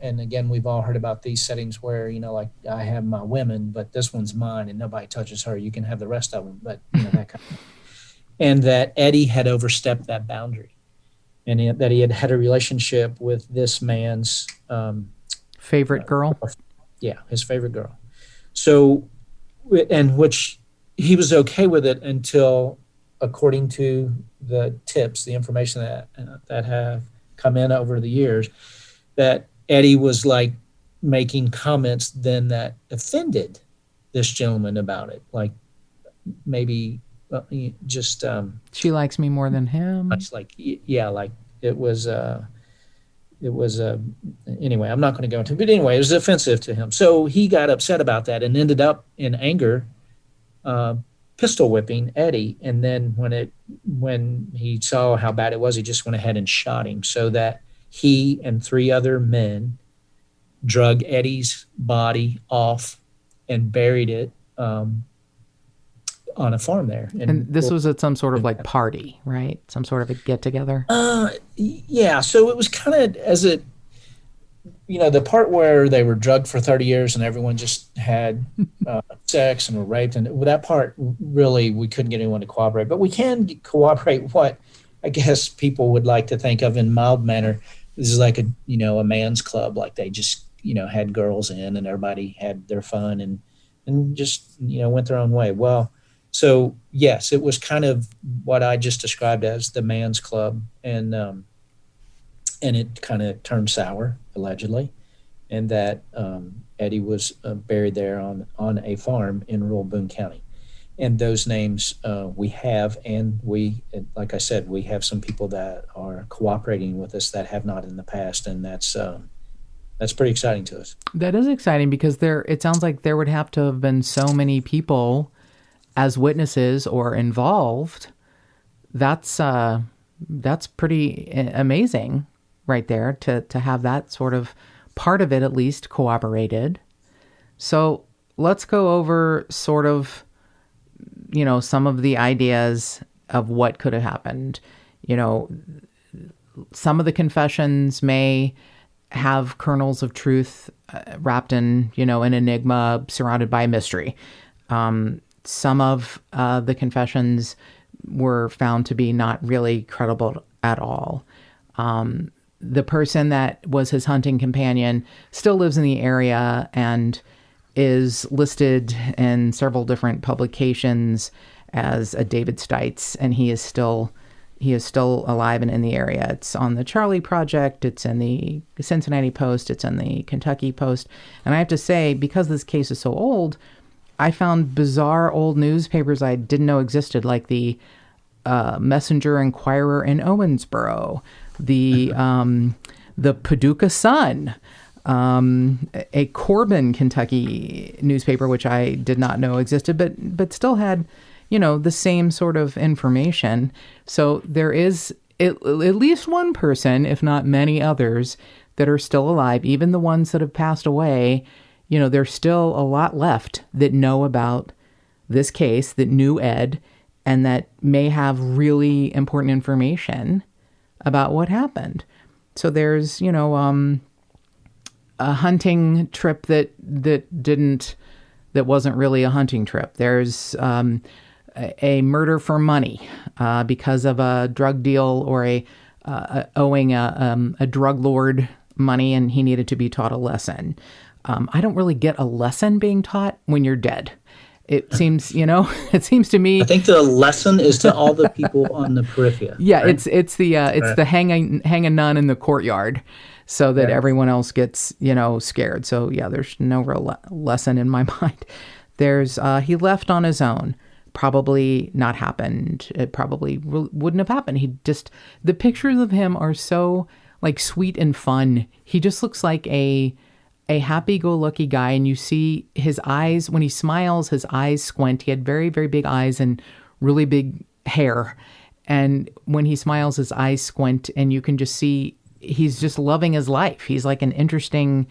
and again, we've all heard about these settings where, like I have my women, but this one's mine and nobody touches her. You can have the rest of them, but that kind of. And that Eddie had overstepped that boundary, and that he had a relationship with this man's
favorite girl.
Yeah, his favorite girl. So, and which he was okay with it until, according to the tips, the information that have come in over the years, that Eddie was like making comments then that offended this gentleman about it, like maybe. Just
she likes me more than him.
Much like it was anyway, I'm not going to go into it, but anyway, it was offensive to him. So he got upset about that and ended up in anger pistol whipping Eddie. And then when he saw how bad it was, he just went ahead and shot him, so that he and 3 other men drug Eddie's body off and buried it on a farm there.
And this was at some sort of like party, right? Some sort of a get together?
Yeah. So it was kind of the part where they were drugged for 30 years and everyone just had sex and were raped. And that part, really, we couldn't get anyone to cooperate. But we can cooperate what I guess people would like to think of in mild manner. This is like a man's club. Like they just, had girls in and everybody had their fun and just, went their own way. Well, so yes, it was kind of what I just described as the man's club, and it kind of turned sour, allegedly, and that Eddie was buried there on a farm in rural Boone County. And those names we have, and like I said, we have some people that are cooperating with us that have not in the past, and that's pretty exciting to us.
That is exciting because it sounds like there would have to have been so many people as witnesses or involved. That's pretty amazing right there to have that sort of part of it at least corroborated. So let's go over sort of, some of the ideas of what could have happened. Some of the confessions may have kernels of truth wrapped in, an enigma surrounded by a mystery. Some of the confessions were found to be not really credible at all. the person that was his hunting companion still lives in the area and is listed in several different publications as a David Stites, and he is still alive and in the area. It's on the Charlie Project, it's in the Cincinnati Post, it's in the Kentucky Post. And I have to say, because this case is so old, I found bizarre old newspapers I didn't know existed, like the Messenger Inquirer in Owensboro, the Paducah Sun, a Corbin, Kentucky newspaper, which I did not know existed, but still had, the same sort of information. So there is at least one person, if not many others, that are still alive. Even the ones that have passed away, there's still a lot left that know about this case, that knew Ed, and that may have really important information about what happened. So there's, a hunting trip that wasn't really a hunting trip. There's a murder for money because of a drug deal or owing a drug lord money, and he needed to be taught a lesson. I don't really get a lesson being taught when you're dead. It seems, it seems to me.
I think the lesson is to all the people on the periphery.
Yeah,
right?
it's the hang a nun in the courtyard, so that everyone else gets scared. So yeah, there's no real lesson in my mind. There's he left on his own. Probably not happened. It probably wouldn't have happened. The pictures of him are so like sweet and fun. He just looks like a happy-go-lucky guy, and you see his eyes, when he smiles, his eyes squint. He had very, very big eyes and really big hair. And when he smiles, his eyes squint, and you can just see he's just loving his life. He's like an interesting,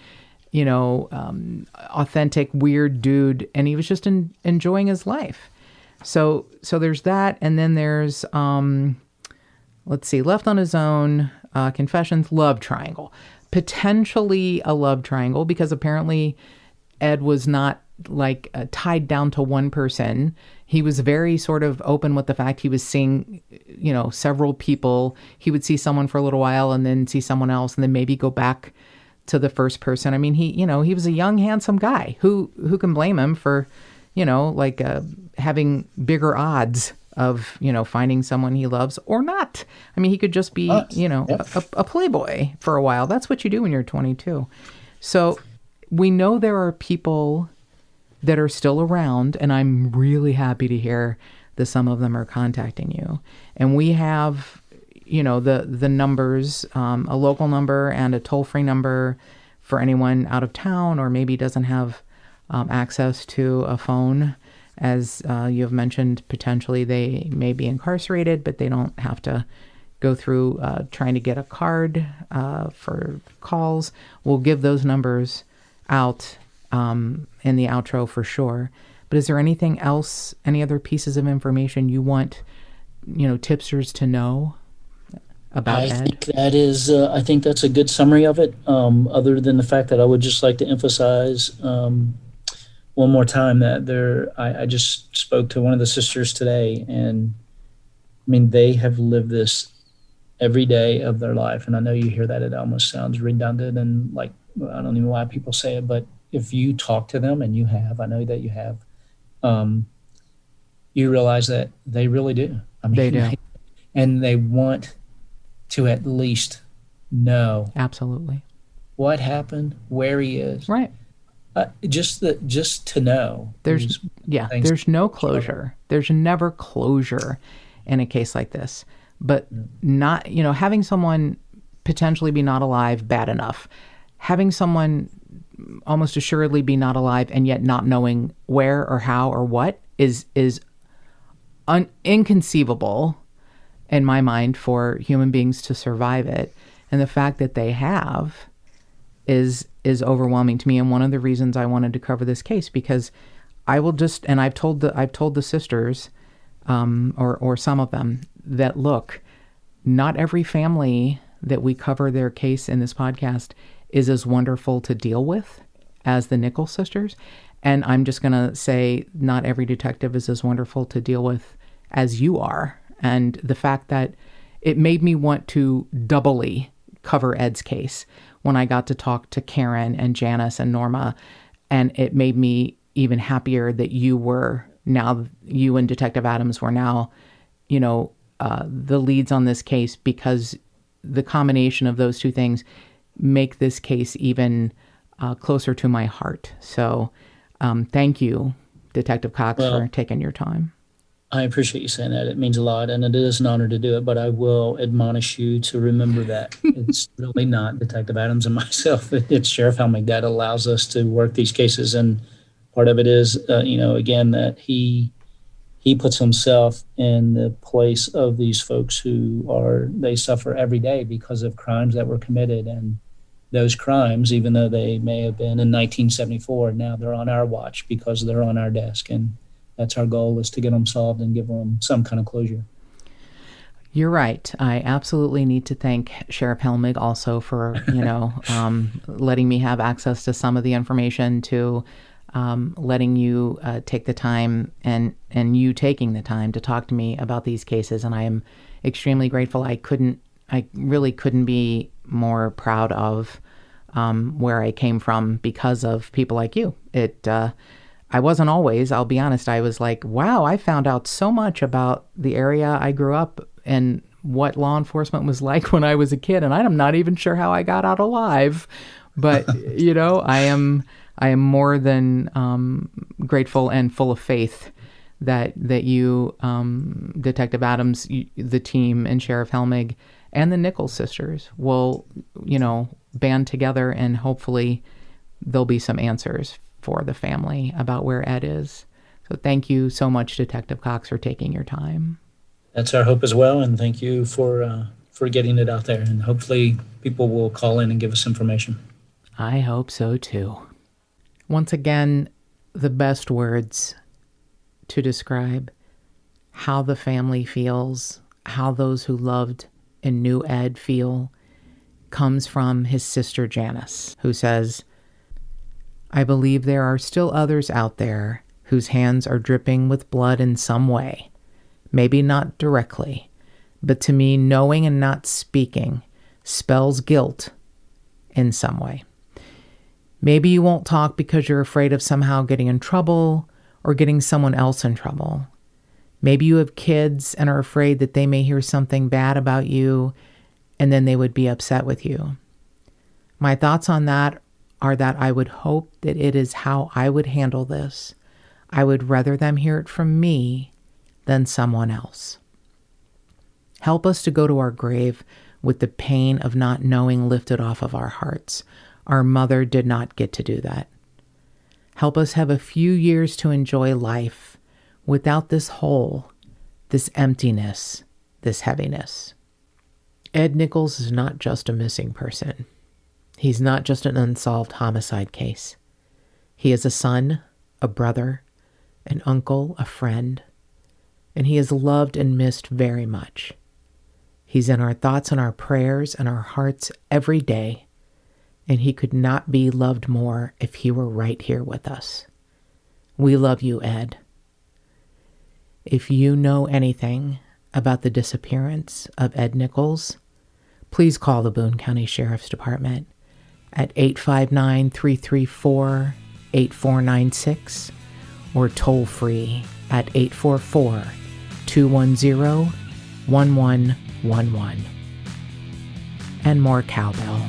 authentic, weird dude, and he was just enjoying his life. So there's that, and then there's, left on his own, confessions, love triangle. Potentially a love triangle, because apparently Ed was not tied down to one person. He was very sort of open with the fact he was seeing, several people. He would see someone for a little while and then see someone else and then maybe go back to the first person. I mean, he was a young, handsome guy. Who can blame him for, having bigger odds of, finding someone he loves or not. I mean, he could just be, a playboy for a while. That's what you do when you're 22. So we know there are people that are still around, and I'm really happy to hear that some of them are contacting you. And we have, the numbers, a local number and a toll-free number for anyone out of town or maybe doesn't have access to a phone. As you have mentioned, potentially they may be incarcerated, but they don't have to go through trying to get a card for calls. We'll give those numbers out in the outro for sure. But is there anything else, any other pieces of information you want, tipsters to know about Ed?
I think that's a good summary of it. Other than the fact that I would just like to emphasize one more time that I just spoke to one of the sisters today, and I mean, they have lived this every day of their life. And I know you hear that it almost sounds redundant and like, I don't even know why people say it, but if you talk to them, and you have, I know that you have, you realize that they really do. I mean,
they do.
And they want to at least know
absolutely
what happened, where he is.
Right.
Just to know.
There's no closure. There's never closure in a case like this. But not, having someone potentially be not alive, bad enough. Having someone almost assuredly be not alive and yet not knowing where or how or what is inconceivable in my mind for human beings to survive it. And the fact that they have is overwhelming to me, and one of the reasons I wanted to cover this case, because I will just, and I've told the sisters, or some of them, that look, not every family that we cover their case in this podcast is as wonderful to deal with as the Nichols sisters, and I'm just gonna say not every detective is as wonderful to deal with as you are, and the fact that it made me want to doubly cover Ed's case, when I got to talk to Karen and Janice and Norma, and it made me even happier that you and Detective Adams were now, the leads on this case, because the combination of those two things make this case even closer to my heart. So thank you, Detective Cox, for taking your time.
I appreciate you saying that. It means a lot, and it is an honor to do it, but I will admonish you to remember that it's really not Detective Adams and myself. It's Sheriff Helmig that allows us to work these cases, and part of it is, again, that he puts himself in the place of these folks they suffer every day because of crimes that were committed, and those crimes, even though they may have been in 1974, now they're on our watch because they're on our desk, and that's our goal, is to get them solved and give them some kind of closure.
You're right. I absolutely need to thank Sheriff Helmig also for, letting me have access to some of the information, to letting you take the time and you taking the time to talk to me about these cases. And I am extremely grateful. I really couldn't be more proud of where I came from because of people like you. I wasn't always, I'll be honest, I was like, wow, I found out so much about the area I grew up and what law enforcement was like when I was a kid, and I'm not even sure how I got out alive. But, I am more than grateful and full of faith that you, Detective Adams, the team, and Sheriff Helmig, and the Nichols sisters will, band together, and hopefully there'll be some answers for the family about where Ed is. So thank you so much, Detective Cox, for taking your time.
That's our hope as well, and thank you for getting it out there. And hopefully people will call in and give us information.
I hope so too. Once again, the best words to describe how the family feels, how those who loved and knew Ed feel, comes from his sister Janice, who says, "I believe there are still others out there whose hands are dripping with blood in some way. Maybe not directly, but to me, knowing and not speaking spells guilt in some way. Maybe you won't talk because you're afraid of somehow getting in trouble or getting someone else in trouble. Maybe you have kids and are afraid that they may hear something bad about you and then they would be upset with you. My thoughts on that are that I would hope that it is how I would handle this. I would rather them hear it from me than someone else. Help us to go to our grave with the pain of not knowing lifted off of our hearts. Our mother did not get to do that. Help us have a few years to enjoy life without this hole, this emptiness, this heaviness." Ed Nichols is not just a missing person. He's not just an unsolved homicide case. He is a son, a brother, an uncle, a friend, and he is loved and missed very much. He's in our thoughts and our prayers and our hearts every day, and he could not be loved more if he were right here with us. We love you, Ed. If you know anything about the disappearance of Ed Nichols, please call the Boone County Sheriff's Department at 859-334-8496 or toll free at 844-210-1111. And more cowbell.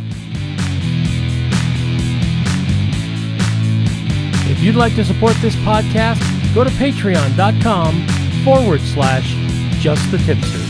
If you'd like to support this podcast, go to patreon.com/justthetipsters.